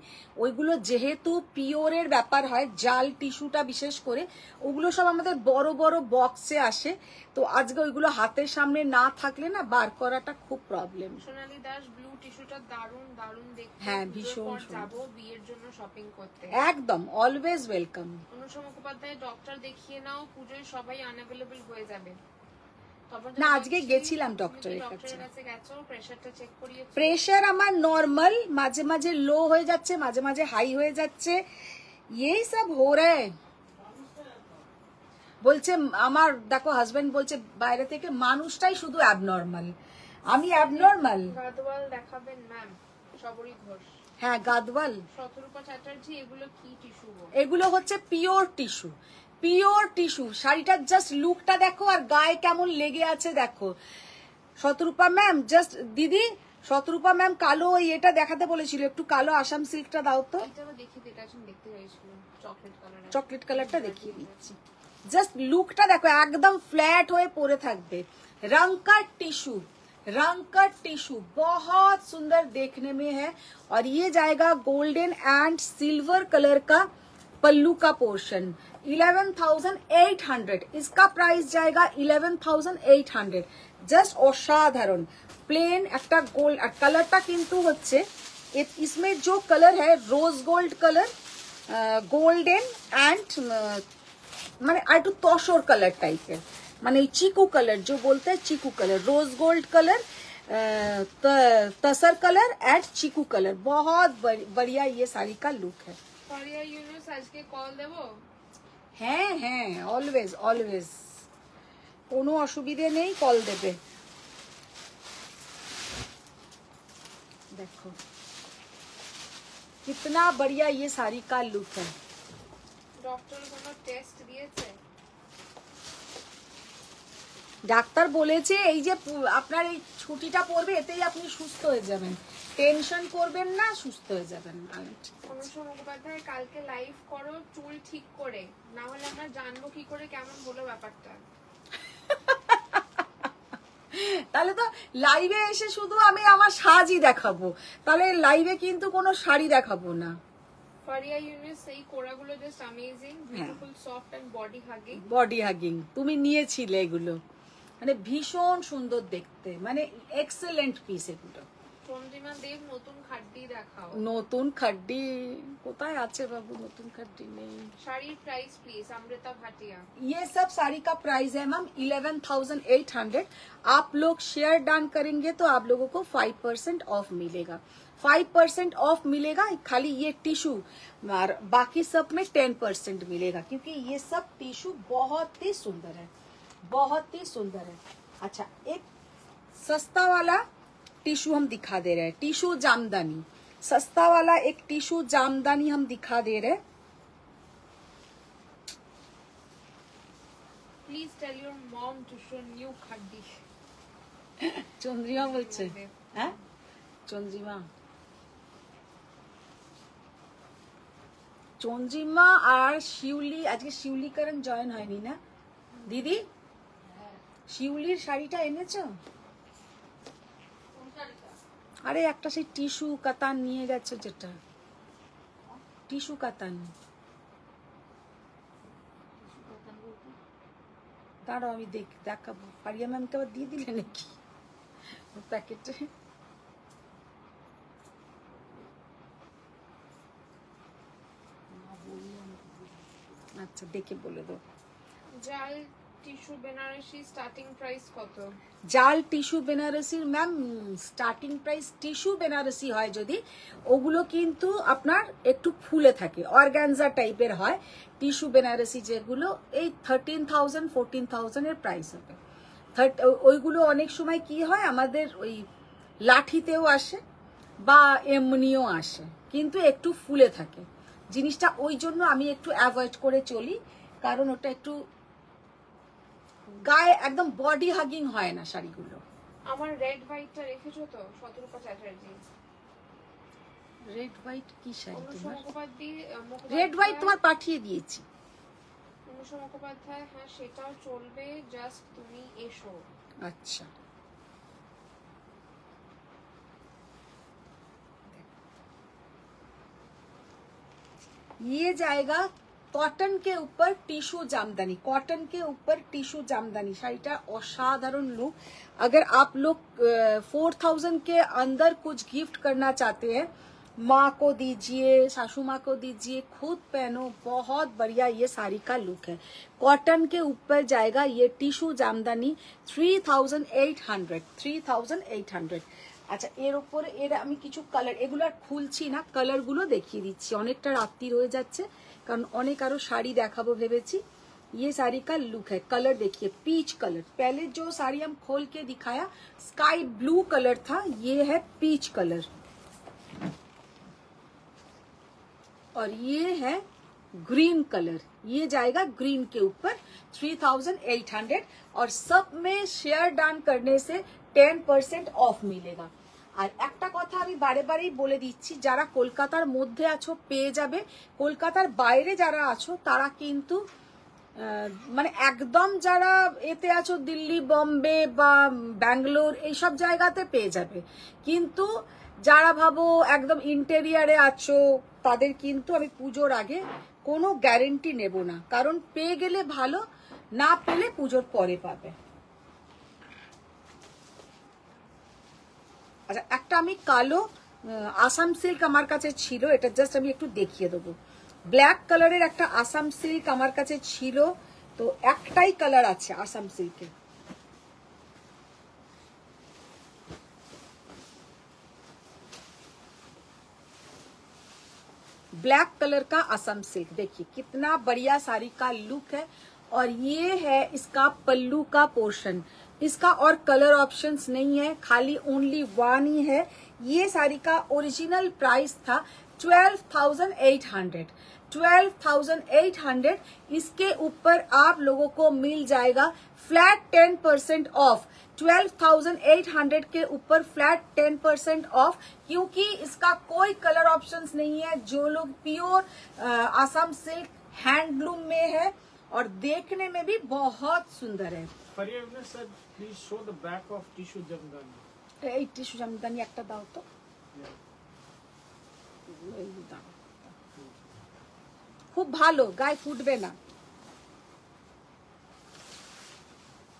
ওইগুলো যেহেতু পিওরের ব্যাপার হয়, জাল টিস্যুটা বিশেষ করে ওগুলো সব আমাদের বড় বড় বক্সে আসে, তো আজকে ওইগুলো হাতের সামনে না থাকলে না বার করাটা খুব প্রবলেম। সোনালী দাস ব্লু টিস্যুটা দারুণ দারুণ দেখতে। হ্যাঁ, পুজোর ভীষণ পর সুন্দর। যাবো বিয়ের জন্য শপিং করতে। একদম always welcome. Anusha Mukhopadhyay doctor দেখিয়ে নাও, পুজোয় সবাই আনঅ্যাভেলেবল হয়ে যাবে। না, আজকে গেছিলাম ডক্টরের কাছে। গেছো, প্রেসারটা চেক করিয়েছো? প্রেশার আমার নর্মাল, মাঝে মাঝে লো হয়ে যাচ্ছে, মাঝে মাঝে হাই হয়ে যাচ্ছে, এই সব হো রা হ্যায়। বলছে আমার, দেখো হাজবেন্ড বলছে বাইরে থেকে মানুষটাই শুধু অ্যাবনর্মাল, আমি অ্যাবনর্মাল। গাদওয়াল দেখাবেন ম্যাম? সবরী ঘোষ। হ্যাঁ, গাদওয়াল। শতরূপা চ্যাটার্জি, এগুলো কি টিস্যু? এগুলো হচ্ছে পিওর টিস্যু, পিওর টিস্যু। শাড়িটার জাস্ট লুকটা দেখো আর গায়ে কেমন লেগে আছে দেখো। শতরূপা ম্যাম জাস্ট, দিদি শতরূপা ম্যাম কালো ওই এটা দেখাতে বলেছিল, একটু কালো আসাম সিল্কটা দাও তো। এটা দেখি, এটা এখন দেখতে চাইছিল চকলেট কালার। চকলেট কালারটা দেখিয়ে দিচ্ছি। জাস্ট লুকটা দেখো, একদম फ्लैट হয়ে পড়ে থাকবে। रंग का टिश्यू, रंग का टिश्यू बहुत सुंदर देखने में है, और ये जाएगा गोल्डन एंड सिल्वर कलर का पल्लू का पोर्शन। 11,800 इसका प्राइस जाएगा। 11,800 জাস্ট অসাধারণ। প্লেন একটা গোল্ড, আর কালারটা কিন্তু হচ্ছে इसमें जो कलर है rose gold colour, golden and মানে আর একটু তসর কালার টাইপের, মানে চিকু কালার जो बोलते हैं, chikoo colour, rose gold colour, tussar colour and chikoo colour. बहुत बढ़िया ये साड़ी का लुक है। ফারিয়া ইউনুস আজকে কল দেবো? হ্যাঁ হ্যাঁ, অলওয়েজ অলওয়েজ, কোনো অসুবিধে নেই, কল দেবে। देखो कितना बढ़िया ये साड़ी का लुक है। ডক্টর কোনো টেস্ট দিয়েছে? ডাক্তার বলেছে এই যে আপনার এই ছুটিটা পড়বে, এতেই আপনি সুস্থ হয়ে যাবেন, টেনশন করবেন না, সুস্থ হয়ে যাবেন। অনুষা মুখোপাধ্যায় কালকে লাইভ করো চুল ঠিক করে, না হলে আমরা জানবো কি করে কেমন হলো ব্যাপারটা। তাহলে তো লাইভে এসে শুধু আমি আমার সাজই দেখাবো, তাহলে লাইভে কিন্তু কোনো শাড়ি দেখাবো না। ফারিয়া ইউনুস, এই কোড়াগুলো just amazing, beautiful, soft and body hugging. Body hugging তুমি নিয়েছিলে এগুলো, মানে ভীষণ সুন্দর দেখতে, মানে এক্সেলেন্ট পিস এগুলো। চন্দ্রিমা দেব, নতুন খাড্ডি দেখাও। নতুন খাড্ডি কোথায় আছে বাবু? নতুন খাড্ডি নেই। শাড়ির প্রাইস প্লিজ, অমৃতা ভাটিয়া। ये सब साड़ी का प्राइस है मैम 11,800। आप लोग शेयर डन करेंगे तो आप लोगों को 5% ऑफ मिलेगा, 5% ऑफ मिलेगा। खाली ये टिश्यू, और बाकी सब में 10% मिलेगा, क्योंकि ये सब टिश्यू बहुत ही सुंदर है, बहुत ही सुंदर है। अच्छा, एक सस्ता वाला टिश्यू हम दिखा दे रहे हैं, टिश्यू जामदानी, सस्ता वाला एक टिश्यू जामदानी हम दिखा दे रहे हैं। Please tell your mom to show new Khaddi. Chandrima বলছে, হ্যাঁ চন্দ্রিমা, চন্দ্রিমা আর শিউলি, আজকে শিউলিকরণ জয়েন হয়নি না দিদি? শিউলির শাড়িটা এনেছো? আরে একটা সেই টিস্যু কাতান নিয়ে গেছো, যেটা টিস্যু কাতান। দাঁড়াও আমি দেখাবো। ফারিয়া ম্যামকে আবার দিয়ে দিলে নাকি প্যাকেটে? আচ্ছা, দেখে বলে দাও। জাল টিস্যু বেনারসি স্টার্টিং প্রাইস কত? জাল টিস্যু বেনারসির ma'am starting price, tissue Benarasi হয় যদি, ওগুলো কিন্তু আপনার একটু ফুলে থাকে, অর্গানজা টাইপের হয়। টিস্যু বেনারসি যেগুলো এই 13,000 14,000 এর প্রাইস হবে। ওইগুলো অনেক সময় কি হয়, আমাদের ওই লাঠিতেও আসে বা এমনিও আসে, কিন্তু একটু ফুলে থাকে জিনিসটা, ওই জন্য আমি একটু অ্যাভয়েড করে চলি, কারণ ওটা একটু গায়ে একদম বডি হাগিং হয় না শাড়িগুলো। আমার রেড হোয়াইটটা রেখেছো তো? শতরূপা চ্যাটার্জি। রেড হোয়াইট কি শাড়ি অনুষা তোমার? মুখোপাধ্যায়, রেড হোয়াইট তোমার পাঠিয়ে দিয়েছি। অনুষ্কা মুখোপাধ্যায়, হ্যাঁ সেটাও চলবে, জাস্ট তুমি এসো। अच्छा, ये जाएगा कॉटन के ऊपर टिश्यू जामदानी, कॉटन के ऊपर टिश्यू जामदानी। शाड़ीटा असाधारण लुक। अगर आप लोग 4000 के अंदर कुछ गिफ्ट करना चाहते हैं, माँ को दीजिए, सासू माँ को दीजिए, खुद पहनो, बहुत बढ़िया ये साड़ी का लुक है। कॉटन के ऊपर जाएगा ये टिश्यू जामदानी 3800। আচ্ছা, এর উপরে এর আমি কিছু কালার, এগুলো আর খুলছি না, কালার গুলো দেখিয়ে দিচ্ছি। অনেকটা রাত্রি হয়ে যাচ্ছে, কারণ অনেক আরো শাড়ি দেখাবো ভেবেছি। ये साड़ी का लुक है, कलर देखिए, पीच कलर। पहले जो साड़ी हम खोल के दिखाया स्काई ब्लू कलर था, ये है पीच कलर, और ये है ग्रीन कलर। ये जाएगा ग्रीन के ऊपर 3800, और सब में शेयर डाउन करने से 10% অফ মিলেগা। আর একটা কথা আমি বারে বারেই বলে দিচ্ছি, যারা কলকাতার মধ্যে আছো পেয়ে যাবে, কলকাতার বাইরে যারা আছো তারা কিন্তু মানে একদম যারা এতে আছো দিল্লি, বম্বে বা ব্যাঙ্গালোর এইসব জায়গাতে পেয়ে যাবে, কিন্তু যারা ভাবো একদম ইন্টেরিয়ারে আছো তাদের কিন্তু আমি পুজোর আগে কোনো গ্যারেন্টি নেব না, কারণ পেয়ে গেলে ভালো, না পেলে পুজোর পরে পাবে। আচ্ছা, একটা আমি কালো আসাম সিল্ক আমার কাছে ছিল, এটা জাস্ট আমি একটু দেখিয়ে দেবো। ব্ল্যাক কালারের একটা আসাম সিল্ক আমার কাছে ছিল, তো একটাই কালার আছে আসাম সিল্কের। ब्लैक कलर का असम सिल्क, देखिए कितना बढ़िया साड़ी का लुक है। और ये है इसका पल्लू का पोर्शन, इसका और कलर ऑप्शंस नहीं है, खाली ओनली वन ही है। ये साड़ी का ओरिजिनल प्राइस था 12,800। 12,800, इसके ऊपर आप लोगों को मिल जाएगा फ्लैट 10% ऑफ। 12,800 के ऊपर फ्लैट 10% ऑफ, क्योंकि इसका कोई कलर ऑप्शंस नहीं है। जो लोग प्योर आसाम सिल्क हैंडलूम में है और देखने में भी बहुत सुंदर है। Faria said, please show the back of tissue jamdani. এই টিস্যু জামদানি একটা দাও তো, এই দাও। খুব ভালো, গায়ে ফুটবে না।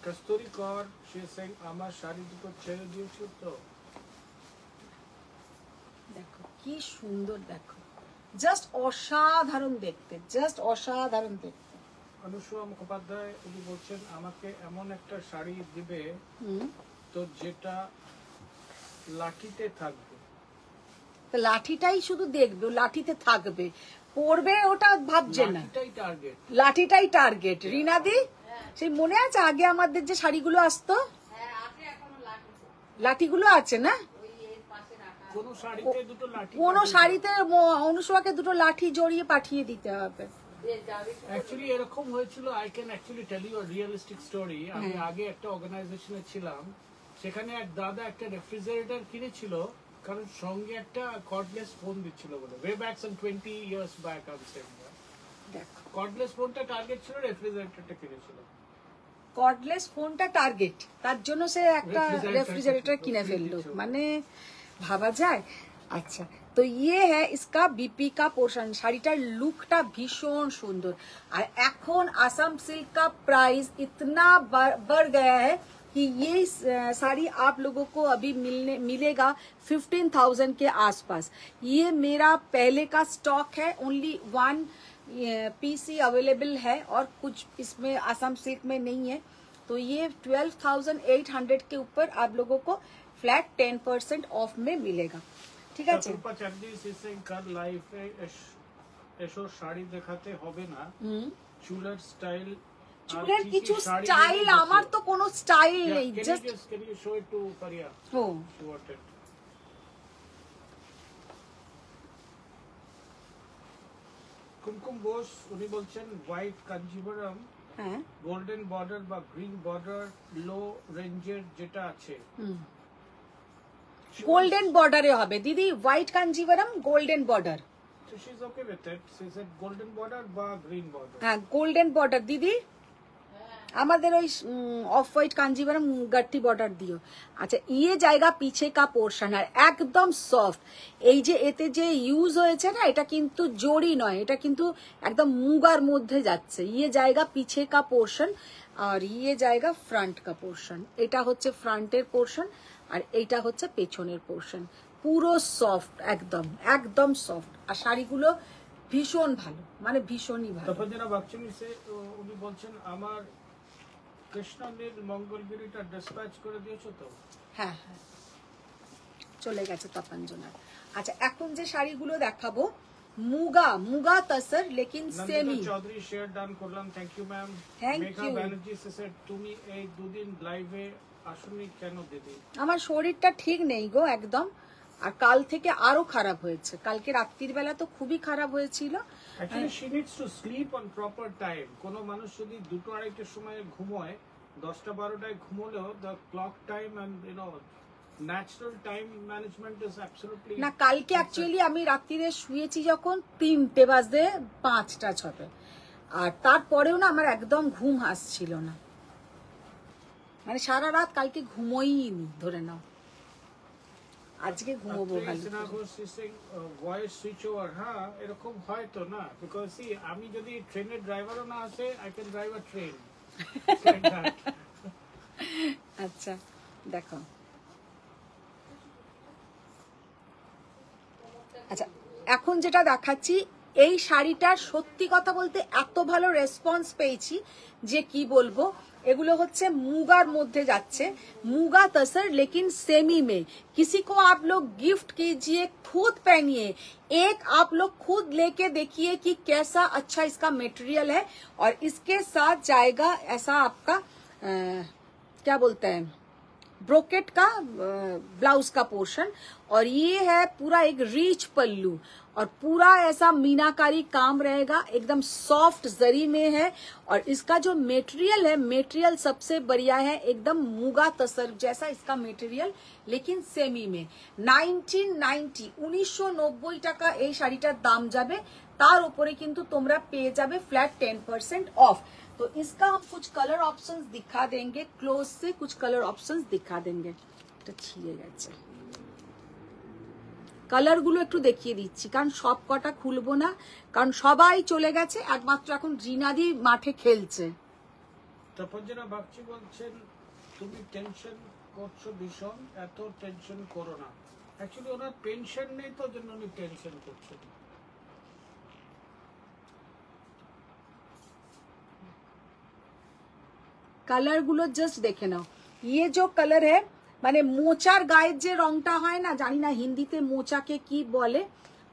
Kasturi Kaur, she is saying, আমার শাড়ি দুটো ছেড়ে দিয়েছো তো? দেখো কি সুন্দর, দেখো জাস্ট অসাধারণ দেখতে, জাস্ট অসাধারণ দেখতে। অনুষ্কা মুখোপাধ্যায় উনি বলছেন আমাকে এমন একটা শাড়ি দিবে তো যেটা লাঠিতে থাকবে। তো লাঠিটাই শুধু দেখবে, ও লাঠিতে থাকবে, পড়বে ওটা ভাবছে না, লাঠিটাই টার্গেট, লাঠিটাই টার্গেট। রিনাদি, সেই মনে আছে আগে আমাদের যে শাড়িগুলো আসতো, লাঠিগুলো আছে না? কোন শাড়িতে দুটো লাঠি, কোন শাড়িতে অনুষ্কাকে দুটো লাঠি জড়িয়ে পাঠিয়ে দিতে হবে। অ্যাকচুয়ালি এরকম হয়েছিল। I can actually tell you a realistic story. আমি আগে একটা অর্গানাইজেশনে ছিলাম, সেখানে এক দাদা একটা রেফ্রিজারেটর কিনেছিল, কারণ সঙ্গে একটা কর্ডলেস ফোন দিচ্ছিল বলে। Way back some 20 years back I am saying that. Cordless ফোনটা টার্গেট ছিল, রেফ্রিজারেটরটা কিনেছিল। কর্ডলেস ফোনটা টার্গেট, তার জন্য সে একটা রেফ্রিজারেটর কিনে ফেললো, মানে ভাবা যায়। আচ্ছা, তো ये है इसका बीपी का पोर्शन। শাড়িটার লুকটা ভীষণ সুন্দর। আর এখন আসাম सिल्क का प्राइस इतना बढ़ गया है कि ये साड़ी आप लोगों को अभी मिलेगा 15,000 के आसपास। ये मेरा पहले का स्टॉक है, ओनली 1 पीस ही अवेलेबल है और कुछ इसमें आसाम सिल्क में नहीं है। तो ये 12,800 के ऊपर आप लोगों को फ्लैट 10% ऑफ में मिलेगा। ঠিক আছে, কৃপা চাঁদি সিং কার লাইফে এসো শাড়ি দেখাতে হবে না, চুলের স্টাইল, চুলের কিছু স্টাইল, আমার তো কোনো স্টাইল নেই, just can you show it to Faria? Oh she wanted. Kumkum Bose উনি বলছেন হোয়াইট কাঞ্জিভরম, হ্যাঁ, গোল্ডেন বর্ডার বা গ্রিন বর্ডার লো রেঞ্জের যেটা আছে, গোল্ডেন বর্ডারে হবে দিদি। White Kanjivaram golden border, So she's okay with it. She said golden border বা green border. হ্যাঁ গোল্ডেন বর্ডার দিদি, আমাদের ওই ऑफ व्हाइट कांजीवरम गट्टी बॉर्डर दियो। अच्छा ये जाएगा पीछे का पोर्शन আর একদম সফট। এই যে এতে যে ইউজ হয়েছে না, এটা কিন্তু জড়ি নয়, এটা কিন্তু একদম মুগার মধ্যে যাচ্ছে। ये जाएगा पीछे का पोर्शन আর ये जाएगा फ्रंट का पोर्शन। এটা হচ্ছে ফ্রন্টের পোর্শন আর এইটা হচ্ছে পেছনের পোর্শন। পুরো সফট, একদম একদম সফট। আর শাড়িগুলো ভীষণ ভালো, মানে ভীষণই ভালো। তপনজনা বাগচুনি সে উনি বলছেন আমার কৃষ্ণ নীল মঙ্গলগিরিটা ডিসপ্যাচ করে দিয়েছো তো? হ্যাঁ হ্যাঁ চলে গেছে তপনজনা। আচ্ছা এখন যে শাড়িগুলো দেখাবো মুগা, মুগা তসর লেকিন semi. Nandita Chowdhury share done করলাম, thank you ma'am. Thank Megha you. Banerjee সে তুমি এই দুদিন লাইভে আসুনি কেন দিদি? আমার শরীরটা ঠিক নেই গো একদম, আর কাল থেকে আরো খারাপ হয়েছে। কালকে রাত্রির বেলা তো খুবই খারাপ হয়েছিল। Actually, she needs to sleep on proper time. কোনো মানুষ যদি 2-2:30 সময় ঘুমোয়, 10টা-12টায় ঘুমোলেও the clock time and natural time management is absolutely না কালকে অ্যাকচুয়ালি আমি রাত্রিরে শুয়েছি যখন 3টে বাজে 5টা-6টায়, আর তারপরেও না আমার একদম ঘুম আসছিল না, মানে সারা রাত কালকে ঘুমোইনি ধরে নাও। আজকে ঘুমোবো ভালো করে। ভয়েস সুইচ ওভার, হ্যাঁ এরকম হয় তো না, বিকজ আমি যদি ট্রেনের ড্রাইভারও না আসে I can drive a train. আচ্ছা দেখো, আচ্ছা এখন যেটা দেখাচ্ছি এই শাড়িটার সত্যি কথা বলতে এত ভালো রেসপন্স পেয়েছি যে কি বলবো। এগুলো হচ্ছে মুগার মধ্যে যাচ্ছে, মুगा तसर लेकिन सेमी में। किसी को आप लोग गिफ्ट कीजिए, खुद पहनिए, एक आप लोग खुद लेके देखिए कि कैसा अच्छा इसका मटेरियल है। और इसके साथ जाएगा ऐसा आपका क्या बोलते हैं ब्रोकेट का ब्लाउज का पोर्शन, और ये है पूरा एक रीच पल्लू और पूरा ऐसा मीनाकारी काम रहेगा, एकदम सॉफ्ट जरी में है। और इसका जो मटेरियल है, मटेरियल सबसे बढ़िया है, एकदम मुगा तसर जैसा इसका मटेरियल, लेकिन सेमी में। 1990 টাকা এই শাড়িটার দাম যাবে, তার উপরে কিন্তু তোমরা পেয়ে যাবে फ्लैट 10% ऑफ। तो इसका हम कुछ कलर ऑप्शंस दिखा देंगे, क्लोज से कुछ कलर ऑप्शंस दिखा देंगे। এটা ছিঁড়ে গেছে, কালার গুলো একটু দেখিয়ে দিচ্ছি, কারণ সব কটা খুলবো না, কারণ সবাই চলে গেছে, একমাত্র এখন রিনাদি মাঠে খেলছে। তপনজনা বাগচি বলছেন তুমি টেনশন করছো ভীষণ, এত টেনশন করো না। অ্যাকচুয়ালি ওনার পেনশন নেই তো জন্য উনি টেনশন করছেন। কালার গুলো জাস্ট দেখে নাও, ये जो कलर है মানে মোচার গায়ের যে রংটা হয় না, জানি না হিন্দিতে মোচাকে কি বলে,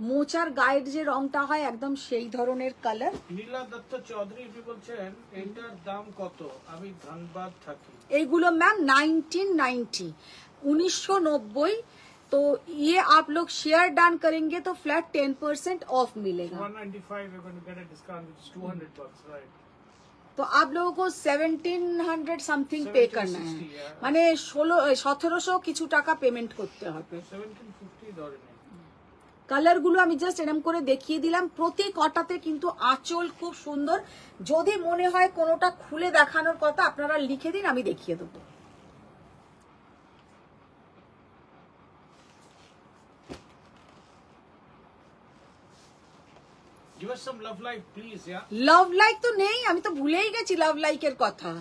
মোচার গায়ের যে রংটা হয় একদম সেই ধরনের কালার। নীলা দত্ত চৌধুরী বলছেন এটার দাম কত? আমি ধনবাদ থাকি। এইগুলো ম্যাম 1990 1990। तो ये आप लोग शेयर डन करेंगे तो फ्लैट 10% ऑफ मिलेगा। 195 you're going to get a discount which is $200, right? तो आप लोगों को 1700 समथिंग पे करना है, মানে 1700 কিছু টাকা পেমেন্ট করতে হবে। 1750 ধরে নেই। কালার গুলো আমি জাস্ট এরকম করে দেখিয়ে দিলাম, প্রতি কটাতে কিন্তু আঁচল খুব সুন্দর। যদি মনে হয় কোনোটা খুলে দেখানোর কথা আপনারা লিখে দিন, আমি দেখিয়ে দেবো। Give us some love life please, yeah? Love like তো নেই, আমি তো ভুলেই গেছি লাভ লাইকের কথা।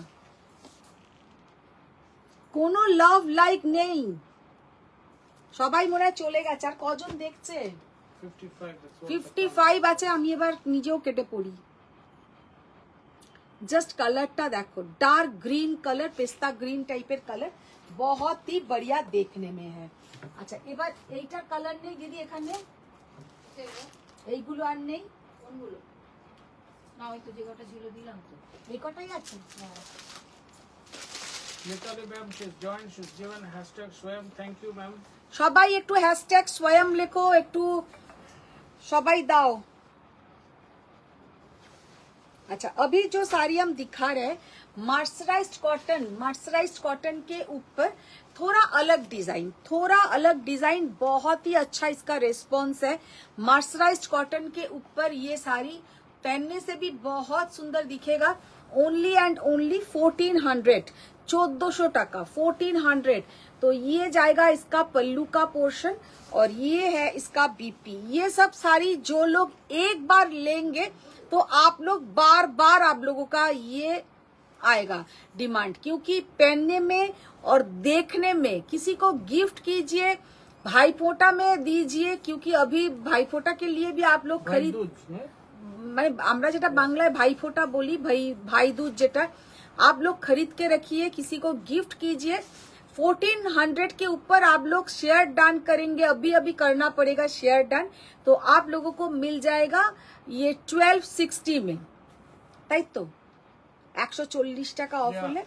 কোনো লাভ লাইক নেই, সবাই মনে হয় চলে গেছে। আর কজন দেখছে? 55 that's what 55 আছে। আমি এবার নিজেও কেটে পড়ি। जस्ट कलरটা দেখো, dark green colour, pista green टाइपेর কালার, बहुत ही बढ़िया देखने में है। আচ্ছা এবার এইটার কালার নেই দিদি এখানে, এইগুলো আর নেই। কোনগুলো? না ওই তো যে কটা ছিল দিলাম তো। এই কটাই আছে। Nitali ma'am, she's joined, she's given #swayam, thank you ma'am. সবাই একটু হ্যাশট্যাগ স্বয়ং লেখো, একটু সবাই দাও। अच्छा, अभी जो साड़ी हम दिखा रहे हैं मर्सराइज्ड कॉटन के ऊपर थोड़ा अलग डिजाइन, बहुत ही अच्छा इसका रिस्पॉन्स है। मर्सराइज्ड कॉटन के ऊपर ये साड़ी पहनने से भी बहुत सुंदर दिखेगा। ओनली एंड ओनली 1400 टका, 1400। तो ये जाएगा इसका पल्लू का पोर्शन और ये है इसका बीपी। ये सब साड़ी जो लोग एक बार लेंगे तो आप लोग बार बार आप लोगों का ये आएगा डिमांड, क्योंकि पहनने में और देखने में, किसी को गिफ्ट कीजिए, भाईफोटा में दीजिए, क्योंकि अभी भाईफोटा के लिए भी आप लोग खरीद, মানে আমরা যেটা বাংলায় ভাইফোঁটা বলি, ভাই दूज যেটা आप लोग खरीद के रखिए, किसी को गिफ्ट कीजिए। 1400 के ऊपर आप लोग शेयर डन करेंगे, अभी करना पड़ेगा शेयर डन, तो आप लोगों को मिल जाएगा ये 1260 में, তাই তো 140 টাকা অফ হলে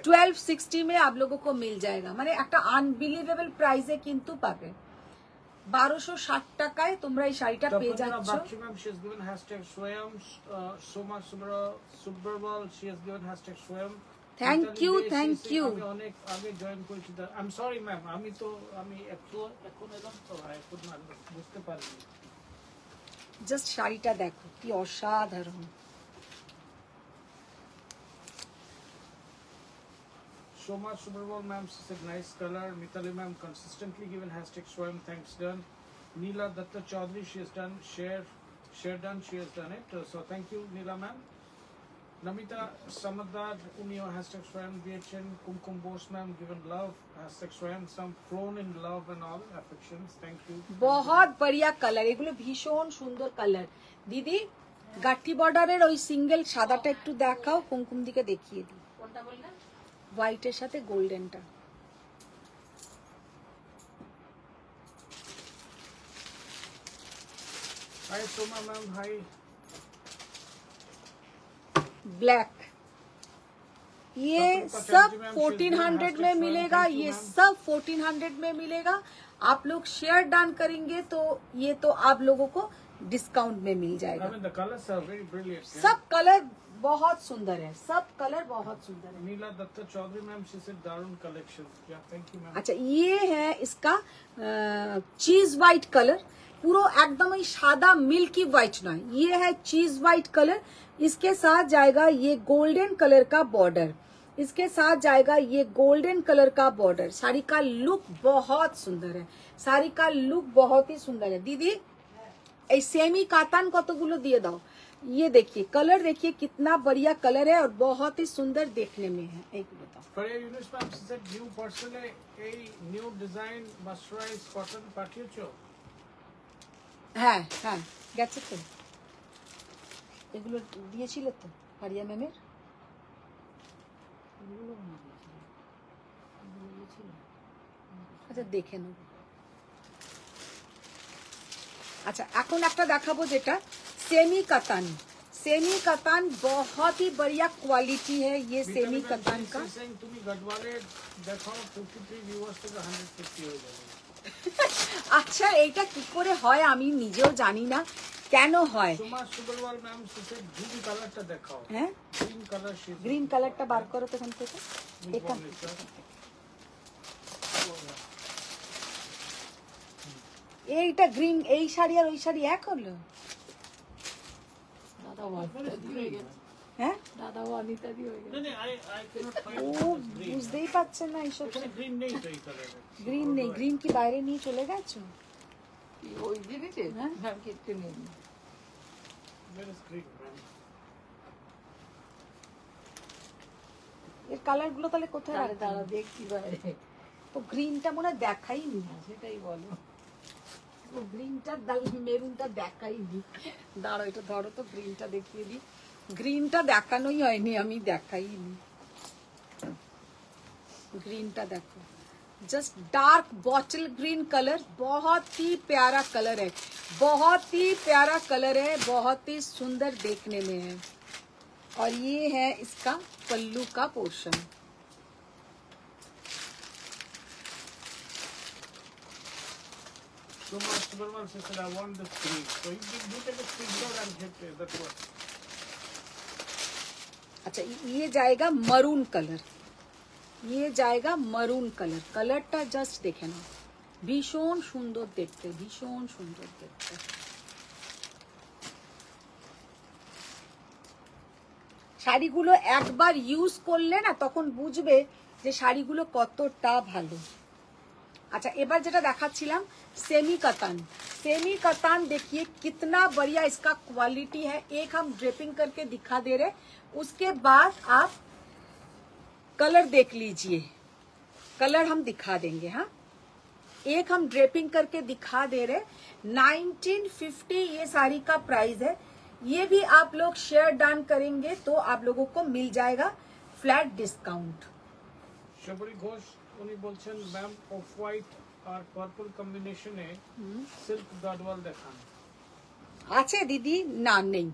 1260 में आप लोगों को मिल जाएगा, মানে একটা আনবিলিভেবল প্রাইসে কিন্তু পাবে। 1260 টাকায় তোমরা এই শাড়িটা পেয়ে যাচ্ছ। Thank you. অনেক আগে জয়েন করেছি। আই এম সরি ম্যাম, আমি এখন এলাম তো এখন বুঝতে পারিনি। জাস্ট শাড়িটা দেখো কি অসাধারণ। Shoma Subramanian ma'am said nice color. Mitali ma'am consistently given #swam, thanks done. Neela Datta Chaudhary, she has done share done, she has done it. So thank you Neela ma'am. Namita Samadar Unio #swam, BHN Kumkum Bose ma'am given love #swam, some flown in love and all affections. Thank you. बहुत बढ़िया colour, এগুলো ভীষণ সুন্দর colour. দিদি গাঠি বর্ডারের ওই single সাদাটা একটু দেখাও, কুমকুম দিকে দেখিয়ে দিই। কোনটা বললেন? হোয়াইটের সাথে গোল্ডেনটা। Hi Soma ma'am, hi. Black, ये सब 1400 में मिलेगा, ये सब 1400 में मिलेगा। आप लोग शेयर डन करेंगे तो ये तो आप लोगों को डिस्काउंट में मिल जाएगा। I mean the colors are very brilliant. सब कलर बहुत सुंदर है, सब कलर बहुत सुंदर है। Neela Dutta Chaudhary ma'am, she said दारुण collection. Yeah thank you ma'am. अच्छा, ये है इसका चीज व्हाइट कलर, पूरा एकदम ही सादा मिल्की व्हाइट ना, ये है चीज व्हाइट कलर। इसके साथ जाएगा ये गोल्डन कलर का बॉर्डर, इसके साथ जाएगा ये गोल्डन कलर का बॉर्डर। साड़ी का लुक बहुत सुंदर है, साड़ी का लुक बहुत ही सुंदर है। दीदी এই सेमी कातान কতগুলো দিয়ে দাও। ये देखिए कलर, देखिए कितना बढ़िया कलर है और बहुत ही सुंदर देखने में है। एक बताओ Faria Yunus ma'am said new personally a new design mercerized cotton পাঠিয়েছো? হ্যাঁ হ্যাঁ গেছে তো, এগুলো দিয়েছিলে তো ফারিয়া ম্যামের। আচ্ছা দেখে নেব। अच्छा এখন একটা দেখাবো যেটা सेमी कतान। सेमी कतान बहुत ही बढ़िया क्वालिटी है ये सेमी कतान का। তুমি গডওয়ালে দেখাও 53 ভিউয়ার্স থেকে 150 হয়ে যাবে। আচ্ছা এইটা কি করে হয় আমি নিজেও জানি না কেন হয়। সুমা সুবলওয়াল ম্যাম সেটা গ্রিন কালারটা দেখাও। হ্যাঁ গ্রিন কালার শেড, গ্রিন কালারটা বার করো তো এখান থেকে। এখান এইটা গ্রিন, এই শাড়ি আর ওই শাড়ি এক হলো। দাদা ওয়ানিতা দিয়ে হয়ে গেছে। হ্যাঁ দাদা ওয়ানিতা দিয়ে হয়ে গেছে। না আই ক্যানট ও ফাইন্ড গ্রিন। বুঝতেই পারছেন না এইসব। গ্রিন নেই তো এই কালারে। গ্রিন নেই, গ্রিন কি বাইরে নিয়ে চলে গেছো? ওই জিনিসে হ্যাঁ? হ্যাঁ কিচ্ছু নেই। Where is green ma'am? এর কালার গুলো তাহলে কোথায় তাহলে রাখবে? দাদা দেখছি বাইরে। তো গ্রিনটা মনে হয় দেখাইনি। সেটাই বলো। ও গ্রিনটা মেরুনটা দেখাইনি। দাঁড়াও এটা ধরো তো, গ্রিনটা দেখিয়ে দিই। গ্রিনটা দেখানোই হয়নি, আমি দেখাইনি। ग्रीनটা देखो, just dark bottle green colour, बहुत ही प्यारा कलर है, बहुत ही प्यारा कलर है, बहुत ही सुंदर देखने में है। और ये है इसका पल्लू का portion. So much Superman said I want the screen. So you take a screenshot and hit that one. अच्छा ये जाएगा मरून कलर, ये जाएगा मरून कलर। कलरটা জাস্ট দেখে নাও, ভীষণ সুন্দর দেখতে, ভীষণ সুন্দর দেখতে। শাড়িগুলো একবার ইউজ করলে না তখন বুঝবে যে শাড়িগুলো কতটা ভালো। अच्छा এবার যেটা দেখাচ্ছিলাম सेमी कतान, सेमी कतान देखिए कितना बढ़िया इसका क्वालिटी है। एक हम ड्रेपिंग करके दिखा दे रहे, उसके बाद आप कलर देख लीजिए, कलर हम दिखा देंगे। हाँ एक हम ड्रेपिंग करके दिखा दे रहे, 1950 ये साड़ी का प्राइस है। ये भी आप लोग शेयर डन करेंगे तो आप लोगों को मिल जाएगा फ्लैट डिस्काउंट। शबरी घोष उन्हीं बोलছেন मैम ऑफ व्हाइट और पर्पल कॉम्बिनेशने सिल्क गाडवाल দেখান আছে দিদি? না নেই।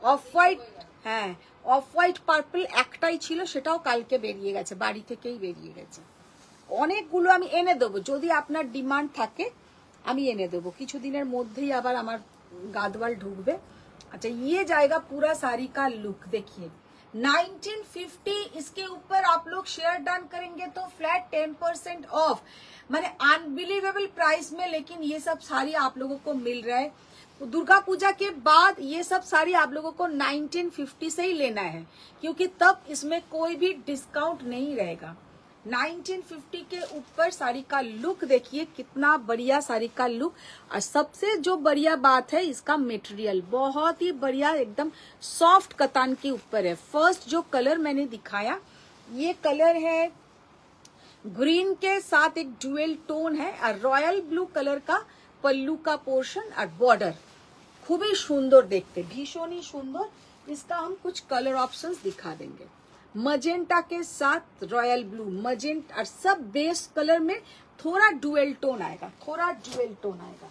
অফ হোয়াইট, হ্যাঁ অফ হোয়াইট পার্পল একটাই ছিল, সেটাও কালকে বেরিয়ে গেছে, বাড়ি থেকেই বেরিয়ে গেছে। অনেকগুলো আমি এনে দেবো, যদি আপনার ডিমান্ড থাকে আমি এনে দেবো কিছুদিনের মধ্যেই। আবার আমার গাদওয়াল ঢুকবে। अच्छा ये जाएगा पूरा साड़ी का लुक देखिए 1950, इसके ऊपर आप लोग शेयर डन करेंगे तो फ्लैट 10% ऑफ, माने अनबिलीवेबल प्राइस में। लेकिन ये सब साड़ी आप लोगों को मिल रहा है दुर्गा पूजा के बाद। ये सब साड़ी आप लोगों को 1950 से ही लेना है, क्योंकि तब इसमें कोई भी डिस्काउंट नहीं रहेगा। 1950 के ऊपर साड़ी का लुक देखिए कितना बढ़िया साड़ी का लुक। और सबसे जो बढ़िया बात है इसका मटेरियल बहुत ही बढ़िया, एकदम सॉफ्ट कतान के ऊपर है। फर्स्ट जो कलर मैंने दिखाया ये कलर है ग्रीन के साथ एक ड्यूअल टोन है, और रॉयल ब्लू कलर का पल्लू का पोर्शन और बॉर्डर खूब ही सुंदर देखते, भीषण ही सुंदर। इसका हम कुछ कलर ऑप्शंस दिखा देंगे। मजेंटा के साथ रॉयल ब्लू, मजेंटा और सब बेस कलर में थोड़ा डुअल टोन आएगा, थोड़ा डुअल टोन आएगा।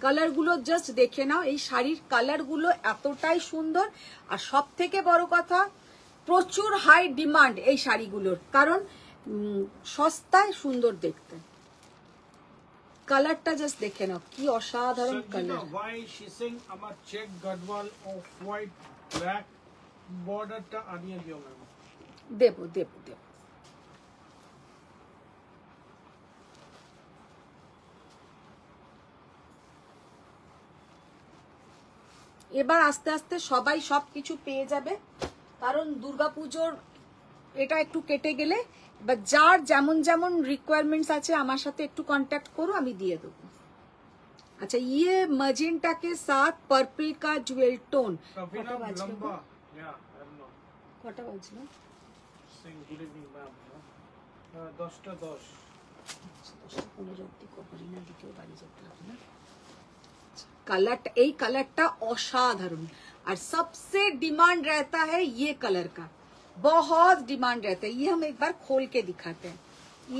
কালার গুলো জাস্ট দেখে নাও, এই শাড়ির কালার গুলো এতটাই সুন্দর। আর সব থেকে বড় কথা প্রচুর হাই ডিমান্ড এই শাড়িগুলোর, কারণ সস্তায় সুন্দর দেখতে। কালারটা জাস্ট দেখে নাও কি অসাধারণ কালার। ওয়াই শি সিং আমার check Gadwal off white black বর্ডারটা আনিয়ে দিও ম্যাম। দেবো দেবো দেবো। এবার আস্তে আস্তে সবাই সবকিছু পেয়ে যাবে, কারণ দুর্গাপুজোর এটা একটু কেটে গেলে বা যার যেমন যেমন রিকোয়ারমেন্টস আছে আমার সাথে একটু কন্ট্যাক্ট করো, আমি দিয়ে দেবো। अच्छा ये मजेंटा के साथ पर्पल का ज्वेल टोन। कटा बाजलो कटा बाजलो सिंग गुड इवनिंग मैम 10টা 10 15 অবধি করি না, দ্বিতীয় বাড়ি যেতে হবে না। कलर এই कलरটা অসাধারণ, और सबसे डिमांड रहता है ये कलर का, बहुत डिमांड रहता है। ये हम एक बार खोल के दिखाते हैं,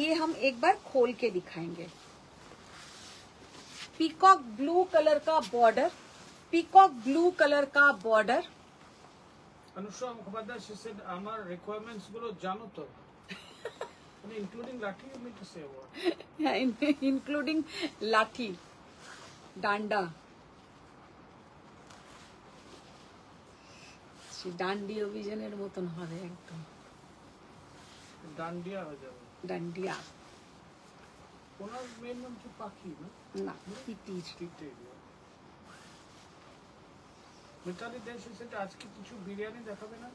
ये हम एक बार खोल के दिखाएंगे। पीकॉक ब्लू कलर का बॉर्डर, पीकॉक ब्लू कलर का border. Anushka Mukhopadhyay she said আমার requirements গুলো জানো তো, মানে including লাঠি, you mean to say what? including লাঠি ডান্ডা, ডান্ডি অভিযানের মতন হবে একদম, ডান্ডিয়া হয়ে যাবে। ডান্ডিয়া ওনার মেন নাম কি পাখি না? না তিতির। মিতালি দেশ সেটা আজকে কিছু বিরিয়ানি দেখাবে না?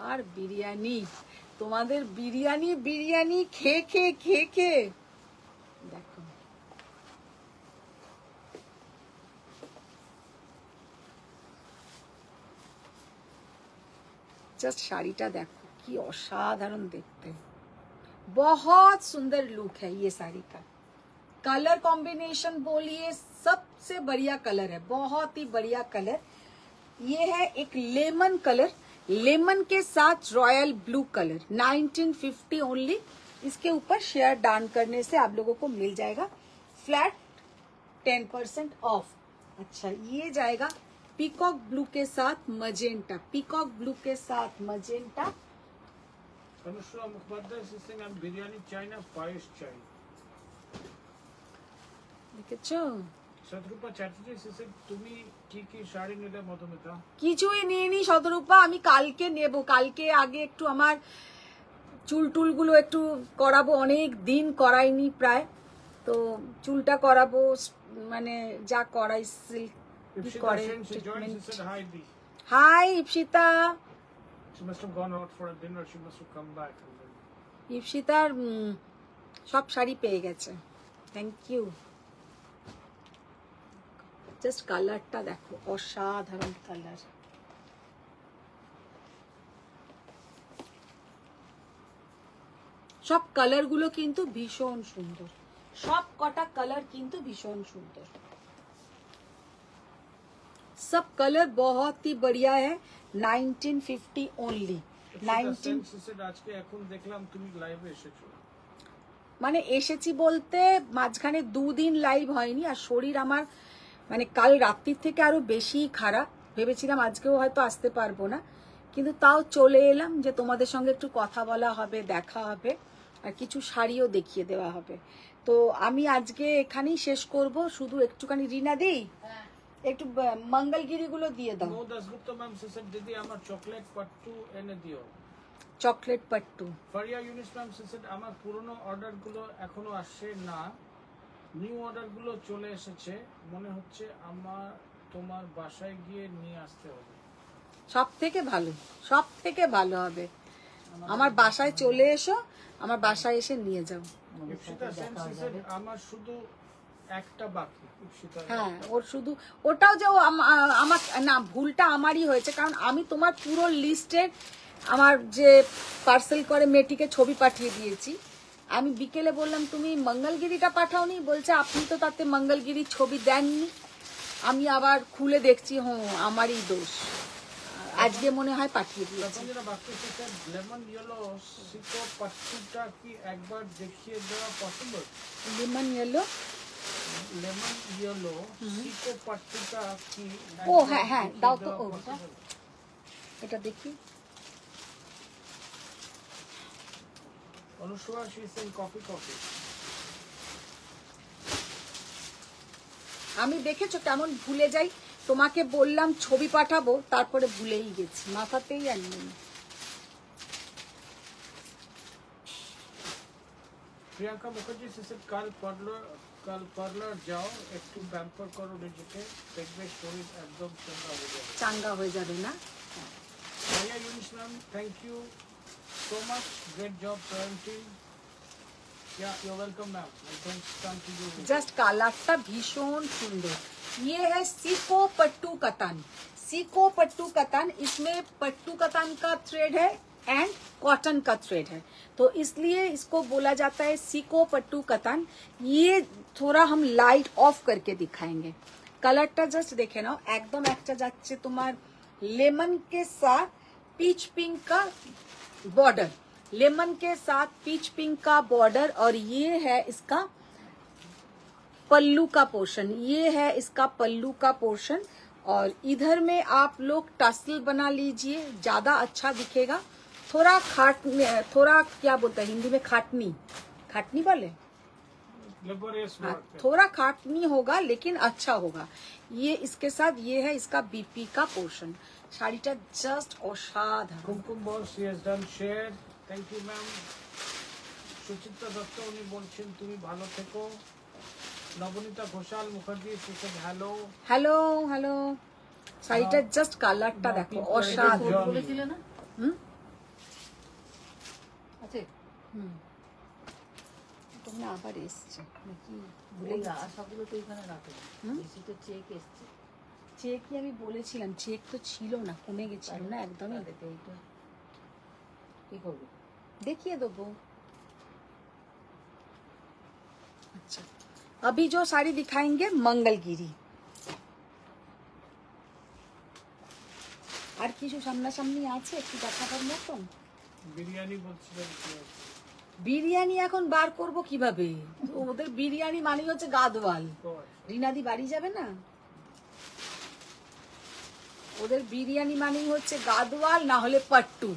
আর বিরিয়ানি, তোমাদের বিরিয়ানি বিরিয়ানি খেয়ে খেয়ে খেয়ে খেয়ে দেখো। জাস্ট শাড়িটা দেখো কি অসাধারণ দেখতে, बहुत सुंदर लुक है ये साड़ी का। कलर कॉम्बिनेशन बोलिए सबसे बढ़िया कलर है, बहुत ही बढ़िया कलर। ये है एक लेमन कलर, लेमन के साथ रॉयल ब्लू कलर, 1950 ओनली। इसके ऊपर शेयर डाउन करने से आप लोगों को मिल जाएगा फ्लैट 10% ऑफ। अच्छा ये जाएगा पीकॉक ब्लू के साथ मजेंटा, पीकॉक ब्लू के साथ magenta. Anushka Mukhopadhyay she said আমি বিরিয়ানি চাই না, পায়েস চাই। দেখেছো শতরূপা চ্যাটার্জি সিসে তুমি কি কি শাড়ি নিলে মধুমিতা? কিছুই নিইনি শতরূপা, আমি কালকে নেব। কালকে আগে একটু আমার চুল টুলগুলো একটু করাবো, অনেক দিন করাইনি প্রায়, তো চুলটা করাবো, মানে যা করাই সিল্ক Ipshita করে Sen, she joined, she treatment. said hi Di. Hi Ipsita. She must have gone out for a dinner, she must have come back and then ইপসিতার সব শাড়ি পেয়ে গেছে, থ্যাংক ইউ। জাস্ট কালারটা দেখো, অসাধারণ কালার। সব কালার গুলো কিন্তু ভীষণ সুন্দর, সব কটা কালার কিন্তু ভীষণ সুন্দর, सब कलर बहुत ही बढ़िया है। 1950 only. Ipshita Sen, she said আজকে এখন দেখলাম তুমি লাইভে এসেছো। মানে এসেছি বলতে মাঝখানে 2 দিন লাইভ হয়নি, আর শরীর আমার মানে কাল রাত্রির থেকে আরো বেশি খারাপ। ভেবেছিলাম আজকেও হয়তো আসতে পারবো না, কিন্তু তাও চলে এলাম যে তোমাদের সঙ্গে একটু কথা বলা হবে, দেখা হবে, আর কিছু শাড়িও দেখিয়ে দেওয়া হবে। তো আমি আজকে এখানেই শেষ করব, শুধু একটুখানি রিনা দেই, একটু মঙ্গলগিরি গুলো দিয়ে দাও। নো দাসগুপ্তা ম্যাম she said দিদি আমার চকলেট পাট্টু এনে দিও। Chocolate pattu. Faria Yunus ma'am she said আমার পুরনো অর্ডার গুলো এখনো আসছে না, নিউ অর্ডার গুলো চলে এসেছে, মনে হচ্ছে আমার তোমার বাসায় গিয়ে নিয়ে আসতে হবে। সব থেকে ভালো, সব থেকে ভালো হবে আমার বাসায় চলে এসো, আমার বাসায় এসে নিয়ে যাও। ইপসিতা সেন she said আমার শুধু একটা বাকি। ইপসিতা হ্যাঁ, ওর শুধু ওটাও যে আমার না, ভুলটা আমারই হয়েছে, কারণ আমি তোমার পুরো লিস্টের আমার যে পার্সেল করে মেয়েটিকে ছবি পাঠিয়ে দিয়েছি। আমি বিকেলে বললাম তুমি মঙ্গলগিরিটা পাঠাওনি, বলছে আপনি তো তাতে মঙ্গলগিরির ছবি দেননি। আমি আবার খুলে দেখছি, আমারই দোষ, আজকে মনে হয় পাঠিয়ে দিয়েছি। তখন যেটা বাকি সেটা লেমন ইয়েলো সিকো পাট্টুটা কি একবার দেখিয়ে দেওয়া possible? Lemon yellow, lemon yellow sico পাট্টুটা কি ও হ্যাঁ হ্যাঁ, দাও তো ওটা, এটা দেখি। Anushka she is saying coffee coffee. আমি দেখেছো কেমন ভুলে যাই, তোমাকে বললাম ছবি পাঠাবো, তারপরে ভুলেই গেছি, মাথাতেই আর নেই। প্রিয়াঙ্কা মুখার্জি she said কাল পার্লার যাও, একটু প্যাম্পার করো নিজেকে, দেখবে শরীর একদম চাঙ্গা হয়ে যাবে। চাঙ্গা হয়ে যাবে না? ভাইয়া Yunus ma'am thank you so much, great job parenting. Yeah, you're welcome ma'am, and thanks to you. Just কালারটা ভীষণ সুন্দর। ये है सीको पट्टू कतान, सीको पट्टू कतान, इसमें पट्टू कतान का थ्रेड है एंड कॉटन का थ्रेड है, तो इसलिए इसको बोला जाता है सीको पट्टू कतान। ये थोड़ा हम लाइट ऑफ करके दिखाएंगे। कलरটা জাস্ট দেখে নাও, একদম একটা যাচ্ছে তোমার लेमन के साथ पीच पिंक का बॉर्डर, लेमन के साथ पीच पिंक का बॉर्डर, और ये है इसका पल्लू का पोर्शन, ये है इसका पल्लू का पोर्शन। और इधर में आप लोग टसल बना लीजिए, ज्यादा अच्छा दिखेगा। थोड़ा थोड़ा क्या बोलते हैं हिंदी में, खाटनी, खाटनी बोले, Laborious हाँ, work. थोड़ा खाटनी होगा लेकिन अच्छा होगा। ये इसके साथ ये है इसका बीपी का पोर्शन। শাড়িটা জাস্ট অসাধারণ। কুমকুম বস she has done share, thank you ma'am. Suchitra Dutta উনি বলছেন তুমি ভালো থেকো। Nabanita Ghoshal Mukherjee she said hello. Hello hello, শাড়িটা জাস্ট কালারটা দেখো, অসাধারণ। বলেছিলে না? হুম আছে হুম, তোমরা আবার এসছে নাকি ভুলে ওই গেছি? আশাগুলো তো এখানে রাখো, হুম? বেশি তো চেক এসছে। চেক কি আমি বলেছিলাম, চেক তো ছিল না, কমে গেছিল না একদমই। তাহলে তো এইটা কি করবে? देखिए देबो। अच्छा, अभी जो साड़ी दिखाएंगे मंगलगिरी, আর কিছু সামনাসামনি আছে একটু দেখাবার মতন? বিরিয়ানি বলছিলেন কি আছে? বিরিয়ানি এখন বার করব কিভাবে? ওদের বিরিয়ানি মানে হচ্ছে গাদওয়াল। ও আচ্ছা। রিনাদি বাড়ি যাবে না, ওদের বিরিয়ানি মানেই হচ্ছে গাদওয়াল, না হলে পাট্টু।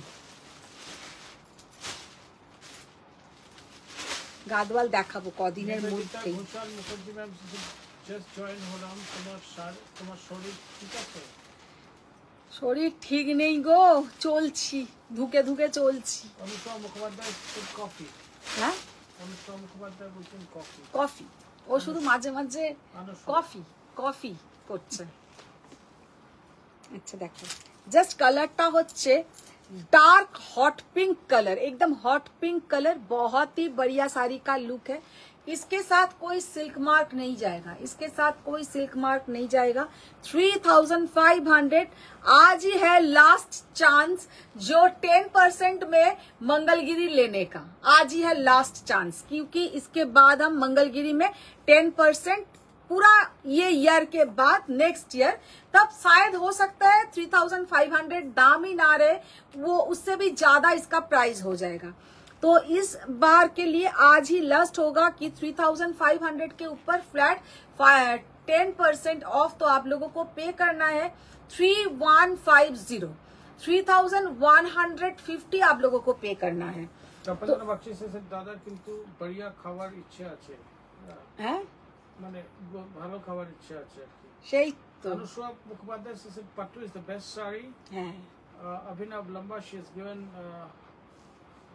গাদওয়াল দেখাবো কদিনের নিবেদিতা মধ্যেই। Ghoshal Mukherjee ma'am just join হলাম, তোমার শরীর ঠিক আছে? শরীর ঠিক নেই গো, চলছি, ধুকে ধুকে চলছি। অনুষ্কা মুখোপাধ্যায় কফি, হ্যাঁ অনুষ্কা মুখোপাধ্যায় বলছেন কফি। কফি, ও শুধু মাঝে মাঝে অনুষ্কা। কফি কফি করছে। अच्छा देखो जस्ट कलरটা হচ্ছে डार्क हॉट पिंक कलर, एकदम हॉट पिंक कलर, बहुत ही बढ़िया साड़ी का लुक है। इसके साथ कोई सिल्क मार्क नहीं जाएगा, इसके साथ कोई सिल्क मार्क नहीं जाएगा। 3500 आज ही है लास्ट चांस जो 10% में मंगलगिरी लेने का, आज ही है लास्ट चांस, क्योंकि इसके बाद हम मंगलगिरी में 10% पूरा ये ईयर के बाद नेक्स्ट ईयर, तब शायद हो सकता है 3500 दाम ही ना रहे, वो उससे भी ज्यादा इसका प्राइस हो जाएगा। तो इस बार के लिए आज ही लास्ट होगा कि 3500 के ऊपर फ्लैट 10% ऑफ, तो आप लोगों को पे करना है 3150, 3150 आप लोगों को पे करना है। তপন বক্সি से दादा কিন্তু बढ़िया খাবার ইচ্ছে আছে, हैं মানে ভালো খাবার ইচ্ছে আছে আর কি। সেই তো Anushka Mukhopadhyay says pattu is the best sari. হ্যাঁ Abhinav Lamba she is given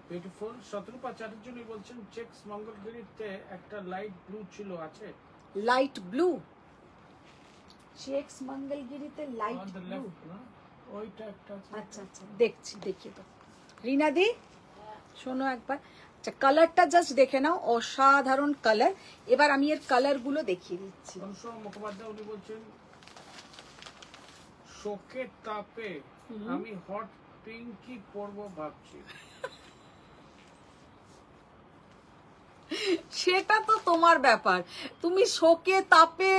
beautiful. Shatarupa Chatterjee বলছেন চেক্স মঙ্গলগিরিতে একটা লাইট ব্লু ছিল, আছে? লাইট ব্লু চেক্স মঙ্গলগিরিতে light on the blue, left না, ওইটা একটা আছে। আচ্ছা আচ্ছা দেখছি, দেখিয়ে তো রিনা দি শোনো একবার। আচ্ছা কালারটা জাস্ট দেখে নাও, অসাধারণ কালার। এবার আমি এর কালার গুলো দেখিয়ে দিচ্ছি। অনুষ্কা মুখোপাধ্যায় উনি বলছেন শোকের তাপে আমি হট পিঙ্কই পরবো ভাবছি। সেটা তো তোমার ব্যাপার, তুমি শোকে তাপে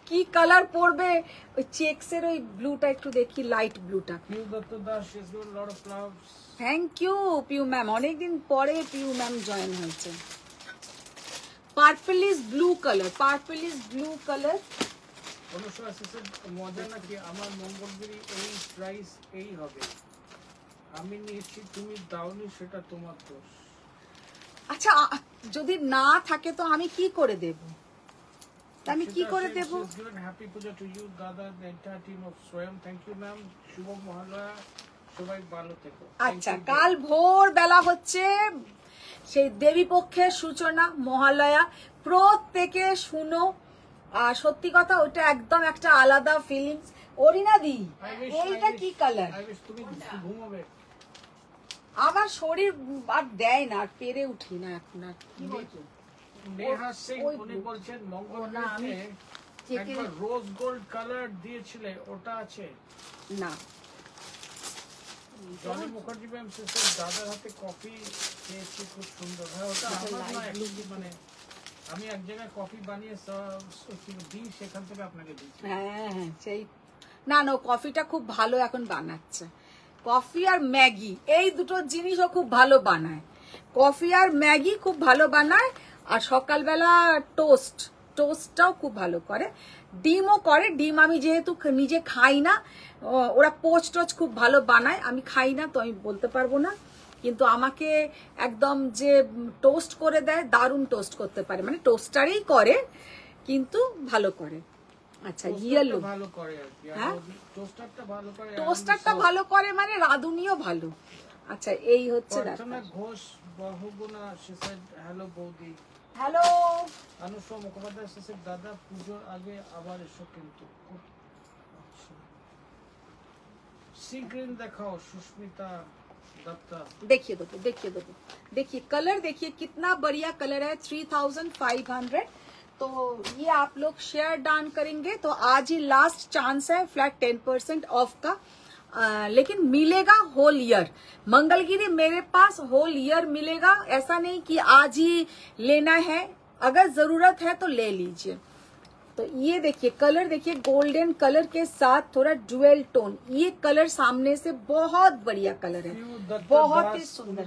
কি কালার পরবে। ওই চেক্সের ওই ব্লুটা একটু দেখি, লাইট ব্লুটা। Piu Dutta Das she is given lot of loves. Thank you Piu ma'am, অনেকদিন পরে পিউ ম্যাম জয়েন হয়েছে। Purple is blue colour, purple is blue colour. Anushka সিসের মজা নাকি আমার মঙ্গলগিরি এই প্রাইস এই হবে, আমি নিয়েছি তুমি দাওনি সেটা তোমার দোষ। আচ্ছা যদি না থাকে তো আমি কি করে দেব, আমি কি করে দেব? হ্যাপি পূজা টু ইউ দাদা, দ্য এন্টায়ার টিম অফ স্বয়ং, থ্যাংক ইউ ম্যাম, শুভ মহালয়া, সবাই ভালো থেকো। আচ্ছা কাল ভোর বেলা হচ্ছে সেই দেবী পক্ষের সূচনা, মহালয়া, প্রত্যেকে শুনো। আর সত্যি কথা ওটা একদম একটা আলাদা ফিলিংস। অরিনা দি এইটা কি কালার? তুমি ঘুমাবে, আমার শরীর আর দেয় না, আর পেরে উঠি না এখন আর। নেহা সিং উনি বলছেন মঙ্গলগিরিতে একবার রোজ গোল্ড কালার দিয়েছিলে, ওটা আছে না। জনি মুখার্জি ম্যাম সিস্টার দাদার হাতে কফি খেয়েছি, খুব সুন্দর। হ্যাঁ ওটা আমার না, actually মানে আমি এক জায়গায় কফি বানিয়ে দিই, সেখান থেকে আপনাকে দিচ্ছি। হ্যাঁ হ্যাঁ সেই না না, কফিটা খুব ভালো এখন বানাচ্ছে। কফি আর ম্যাগি এই দুটো জিনিসও খুব ভালো বানায়, কফি আর ম্যাগি খুব ভালো বানায়। আর সকালবেলা টোস্টটাও খুব ভালো করে, ডিমও করে। ডিম আমি যেহেতু নিজে খাই না, ওরা টোস্ট খুব ভালো বানায়, আমি খাই না তো আমি বলতে পারবো না, কিন্তু আমাকে একদম যে টোস্ট করে দেয়, দারুণ টোস্ট করতে পারে, মানে টোস্টারই করে কিন্তু ভালো করে। আচ্ছা ইয়েলো ভালো করে আর কি, হ্যাঁ টোস্টারটা ভালো করে, টোস্টারটা ভালো করে মানে রাঁধুনিও ভালো। আচ্ছা এই হচ্ছে প্রার্থনা Ghosh Bahuguna she said hello বৌদি। Hello Anushka Mukhopadhyay she said দাদা পুজোর আগে আবার এসো কিন্তু। সিগ্রিন দেখাও সুস্মিতা दत्ता। देखिए देखिए कलर देखिए कितना बढ़िया कलर है। 3500 तो ये आप लोग शेयर डाउन करेंगे तो आज ही लास्ट चांस है फ्लैट 10% ऑफ का। लेकिन मिलेगा होल ईयर, मंगलगिरी मेरे पास होल ईयर मिलेगा, ऐसा नहीं कि आज ही लेना है, अगर जरूरत है तो ले लीजिए। तो ये देखिए कलर, देखिए गोल्डन कलर के साथ थोड़ा डुअल टोन, ये कलर सामने से बहुत बढ़िया कलर है, बहुत ही सुंदर।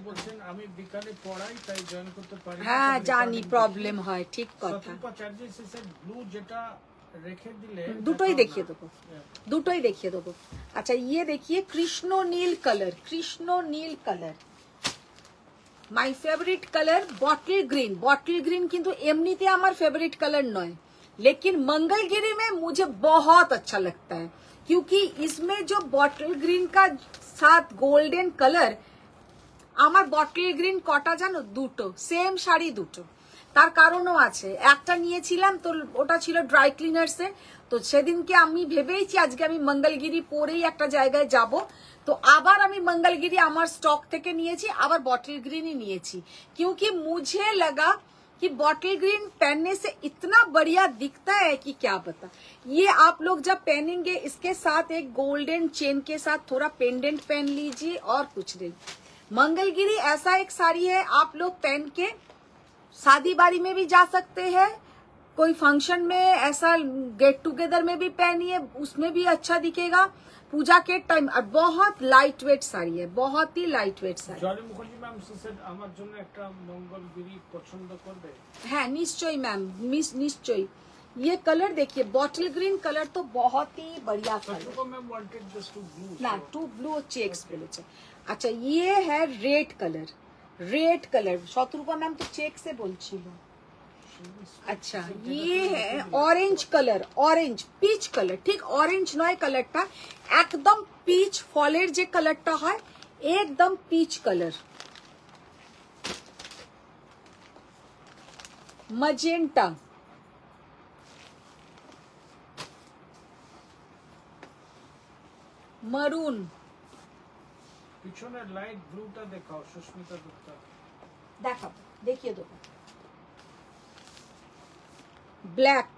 আমি বিকালে পড়াই তাই জয়েন করতে পারি। হ্যাঁ জানি প্রবলেম হয়, ঠিক কথা। Shatrupa Chatterjee she said blue যেটা রেখে দিলে দুটোই দেখিয়ে দেবো, দুটোই দেখিয়ে দেবো। আচ্ছা ये देखिए Krishna Neel colour, Krishna Neel colour my favourite colour. Bottle green, bottle green কিন্তু এমনিতে আমার ফেভারিট কালার নয়, लेकिन मंगलगिरी में मुझे बहुत अच्छा लगता है क्योंकि इसमें जो बॉटल ग्रीन का साथ गोल्डन कलर, আমার বটল গ্রিন কটা জানো, দুটো, সেম শাড়ি দুটো। তার কারণও আছে, একটা নিয়েছিলাম তো ওটা ছিল ড্রাই ক্লিনার্সে, তো সেদিনকে আমি ভেবেইছি আজকে আমি মঙ্গলগিরি পরেই একটা জায়গায় যাব, তো আবার আমি মঙ্গলগিরি আমার স্টক থেকে নিয়েছি, আবার বটল গ্রিনই নিয়েছি क्योंकि मुझे लगा कि बॉटल ग्रीन पहनने से इतना बढ़िया दिखता है कि क्या बता। ये आप लोग जब पहनेंगे इसके साथ एक गोल्डन चेन के साथ थोड़ा पेंडेंट पहन लीजिए और कुछ नहीं। मंगलगिरी ऐसा एक साड़ी है आप लोग पहन के शादी बाड़ी में भी जा सकते हैं, कोई फंक्शन में ऐसा गेट टुगेदर में भी पहनिए, उसमें भी अच्छा दिखेगा, पूजा के टाइम। और बहुत लाइट वेट साड़ी है, बहुत ही light weight sari. Jolly Mukherjee ma'am said আমার জন্য একটা মঙ্গলগিরি পছন্দ করবে। है निश्चय मैम, निश्चय। ये कलर देखिए बॉटल ग्रीन कलर तो बहुत ही बढ़िया colour, ma'am wanted just two blue ना टू ब्लू चेक्स बोले। अच्छा ये है red colour, red colour Shatrupa ma'am तो चेक से बोलছিল। अच्छा ये है orange colour, orange peach colour, ठीक ऑरेंज নয় কালারটা, একদম পিচ ফলের যে কালারটা হয় একদম পিচ কালার। magenta, maroon, পিছনের লাইট ব্লুটা দেখাও সুস্মিতা দত্তা। দেখাবো, দেখিয়ে দেবো। ব্ল্যাক,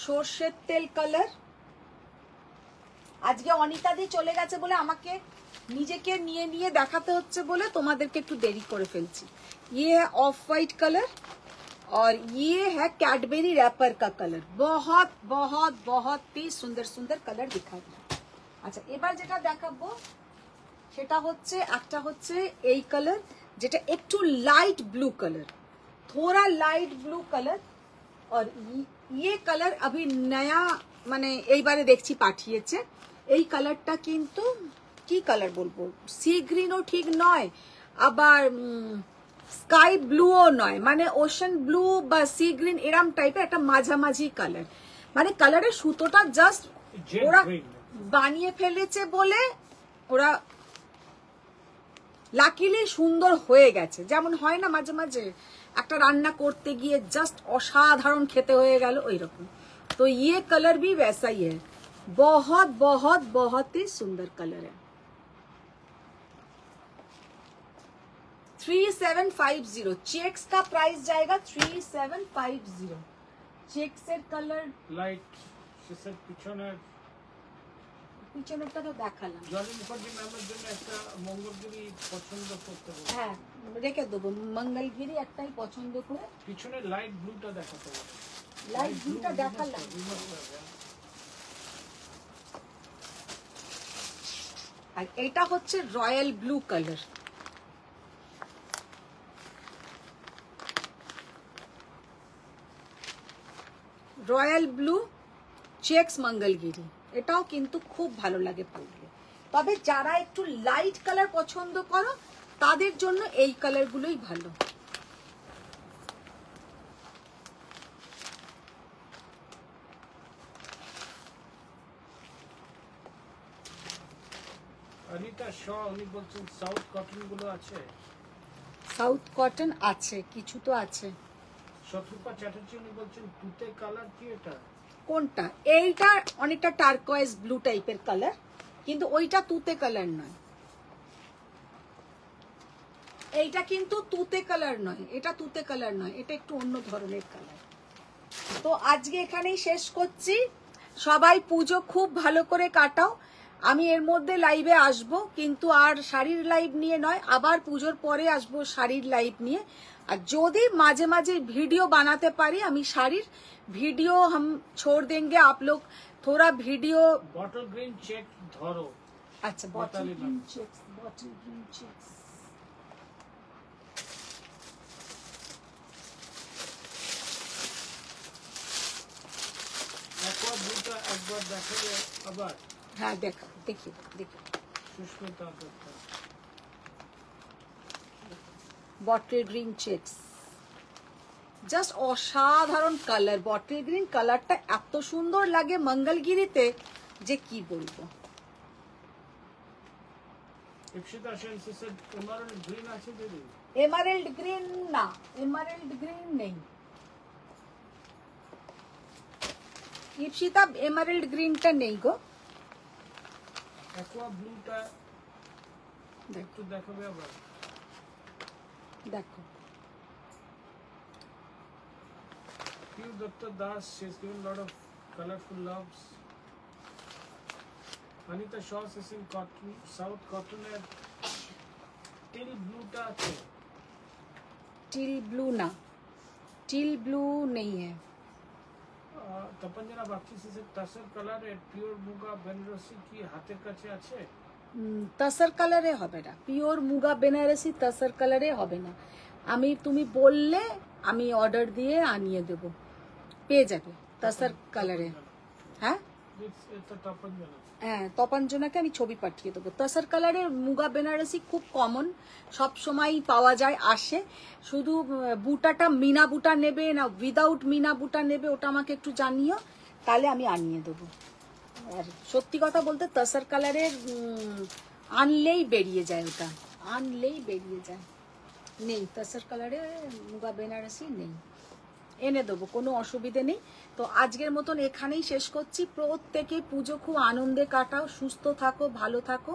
সর্ষের তেল কালার। আজকে অনিতা দি চলে গেছে বলে আমাকে নিজেকে নিয়ে নিয়ে দেখাতে হচ্ছে বলে তোমাদেরকে একটু দেরি করে ফেলছি। ये है ऑफ वाइट कलर और ये है कैडबेरी रैपर का कलर, बहुत बहुत बहुत ही सुंदर सुंदर कलर दिखा दिया। আচ্ছা এবার যেটা দেখাবো সেটা হচ্ছে একটা হচ্ছে এই কালার যেটা একটু লাইট ব্লू कलर, थोड़ा लाइट ब्लू कलर। और ये कलर अभी नया মানে এইবারে দেখছি পাঠিয়েছে। এই কালারটা কিন্তু কি কালার বলবো, সি গ্রিনও ঠিক নয় আবার স্কাই ব্লুও নয়, মানে ওশান ব্লু বা সি গ্রিন এরম টাইপের একটা মাঝামাঝি কালার, মানে কালারের সুতোটা জাস্ট ওরা বানিয়ে ফেলেছে বলে ওরা লাকিলি সুন্দর হয়ে গেছে। যেমন হয় না মাঝে মাঝে একটা রান্না করতে গিয়ে জাস্ট অসাধারণ খেতে হয়ে গেল ওই রকম। तो ये कलर भी वैसा ही है, बहुत बहुत बहुत ही सुंदर कलर है। 3750 चेक्स का प्राइस जाएगा 3750। चेक्सের কালার লাইট সেসব পিছনের পিছনেরটা তো দেখালাম। জলি মুখার্জি ম্যামের জন্য একটা মঙ্গলগিরি পছন্দ করতে হবে। হ্যাঁ রেখে দেবো, মঙ্গলগিরি একটাই পছন্দ করে। পিছনের লাইট ব্লুটা দেখাতে হবে। লাইট ব্লুটা দেখালাম। আর এটা হচ্ছে royal blue colour, royal blue checks Mangalagiri, এটাও কিন্তু খুব ভালো লাগে পরলে। তবে যারা একটু লাইট কালার পছন্দ করো তাদের জন্য এই কালারগুলোই ভালো। অনিতা শ উনি বলছেন সাউথ কটন গুলো আছে। সাউথ কটন আছে, কিছু তো আছে। শত্রুপা চ্যাটার্জি উনি বলছেন তুতে কালার কি এটা? কোনটা? এইটা অনেকটা টার্কোয়েজ ব্লু টাইপের কালার, কিন্তু ওইটা তুতে কালার নয়। এইটা কিন্তু তুতে কালার নয়, এটা তুতে কালার নয়, এটা একটু অন্য ধরনের কালার। তো আজকে এখানেই শেষ করছি। সবাই পুজো খুব ভালো করে কাটাও। আমি এর মধ্যে লাইভে আসব, কিন্তু আর শাড়ির লাইভ নিয়ে নয়, আবার পুজোর পরে আসবো শাড়ির লাইভ নিয়ে। আর যদি মাঝে মাঝে ভিডিও বানাতে পারি আমি শাড়ির ভিডিও हम छोड़ देंगे, आप लोग थोड़ा वीडियो। বটল গ্রিন চেক ধরো। अच्छा bottle green checks, bottle green checks. একবার দুটো একবার দেখালে আবার। हाँ देखो, देखिए देखिए Susmita Datta bottle green checks. Just অসাধারণ কালার, বটল গ্রিন কালারটা এত সুন্দর লাগে মঙ্গলগিরিতে যে কি বলবো। Ipsita Sen said emerald green আছে দিদি? এমারেল্ড গ্রিন না, এমারেল্ড গ্রিন নেই। ইপসিতা এমারেল্ড গ্রিনটা নেই গো। অ্যাকোয়া ব্লুটা একটু দেখাবে আবার। দেখো Piyu Datta Das, she's given a lot of colorful loves. Anita Shaw is in cotton, South Cotton and till blue টা আছে। টিল ব্লू না, টিল ব্লू नहीं है। তপঞ্জনা বাগচি সে টাসর কালার এর পিওর মুগা বেনারসি কি হাতের কাছে আছে? তসর কালারে হবে না, পিওর মুগা বেনারসি তসর কালারে হবে না। আমি তুমি বললে আমি অর্ডার দিয়ে আনিয়ে দেব, পেয়ে যাবে তসর কালারে। হ্যাঁ এটা তপঞ্জনা। হ্যাঁ, তপঞ্জনাকে আমি ছবি পাঠিয়ে দেবো। তসর কালারের মুগা বেনারসি খুব কমন, সব সময় পাওয়া যায়, আসে। শুধু বুটাটা মিনা বুটা নেবে না উইদাউট মিনা বুটা নেবে ওটা আমাকে একটু জানিও, তাহলে আমি আনিয়ে দেবো। আর সত্যি কথা বলতে তসর কালারের আনলেই বেরিয়ে যায়, ওটা আনলেই বেরিয়ে যায়। নেই তসর কালারে মুগা বেনারসি নেই, এনে দেবো, কোনো অসুবিধে নেই। তো আজকের মতন এখানেই শেষ করছি। প্রত্যেকে পুজো খুব আনন্দে কাটাও, সুস্থ থাকো, ভালো থাকো।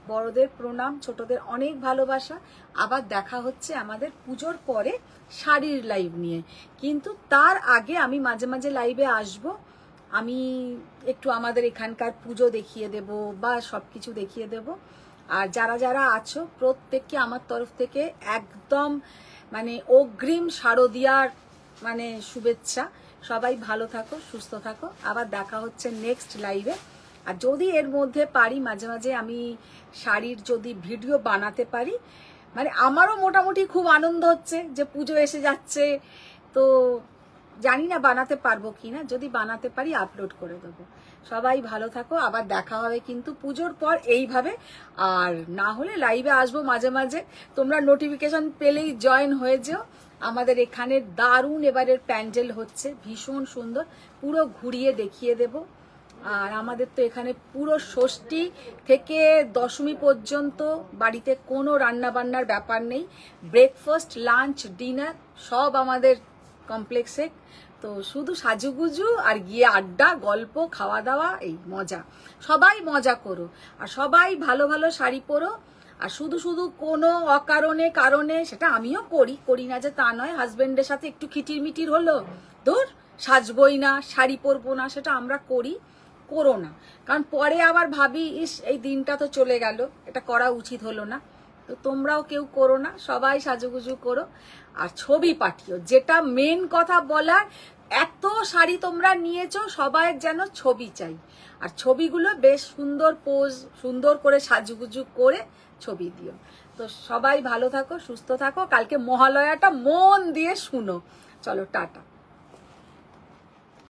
বড়দের প্রণাম, ছোটদের অনেক ভালোবাসা। আবার দেখা হচ্ছে আমাদের পুজোর পরে শাড়ির লাইভ নিয়ে, কিন্তু তার আগে আমি মাঝে মাঝে লাইভে আসব। আমি একটু আমাদের এখানকার পুজো দেখিয়ে দেব বা সবকিছু দেখিয়ে দেব। আর যারা যারা আছো প্রত্যেককে আমার তরফ থেকে একদম মানে অগ্রিম শারদিয়ার মানে শুভেচ্ছা। সবাই ভালো থাকো, সুস্থ থাকো। আবার দেখা হচ্ছে নেক্সট লাইভে। আর যদি এর মধ্যে পারি মাঝে মাঝে আমি শাড়ির যদি ভিডিও বানাতে পারি, মানে আমারও মোটামুটি খুব আনন্দ হচ্ছে যে পুজো এসে যাচ্ছে, তো জানি না বানাতে পারবো কিনা, যদি বানাতে পারি আপলোড করে দেবো। সবাই ভালো থাকো, আবার দেখা হবে কিন্তু পুজোর পর এইভাবে। আর না হলে লাইভে আসবো মাঝে মাঝে, তোমরা নোটিফিকেশন পেলেই জয়েন হয়ে যেও। আমাদের এখানে দারুণ এবারের প্যান্ডেল হচ্ছে, ভীষণ সুন্দর, পুরো ঘুরিয়ে দেখিয়ে দেব। আর আমাদের তো এখানে পুরো ষষ্ঠী থেকে দশমী পর্যন্ত বাড়িতে কোনো রান্না বান্নার ব্যাপার নেই, ব্রেকফাস্ট লাঞ্চ ডিনার সব আমাদের কমপ্লেক্সে। তো শুধু সাজুগুজু আর গিয়ে আড্ডা গল্প খাওয়া দাওয়া, এই মজা। সবাই মজা করো আর সবাই ভালো ভালো শাড়ি পরো। আর শুধু শুধু কোনো অকারণে কারণে, সেটা আমিও করি না যে তা নয়, হাজবেন্ডের সাথে একটু খিটির মিটির হলো, ধুর সাজবই না, শাড়ি পরবো না, সেটা আমরা করো না। কারণ পরে আবার ভাবি ইস এই দিনটা তো চলে গেল, এটা করা উচিত হলো না। তো তোমরাও কেউ করো না, সবাই সাজুগুজু করো আর ছবি পাঠিও। যেটা মেন কথা বলার, এত শাড়ি তোমরা নিয়েছো, সবাইয়ের যেন ছবি চাই। আর ছবিগুলো বেশ সুন্দর পোজ, সুন্দর করে সাজুগুজু করে ছবি দিও। তো সবাই ভালো থাকো, সুস্থ থাকো। কালকে মহালয়াটা মন দিয়ে শুনো। চলো টাটা।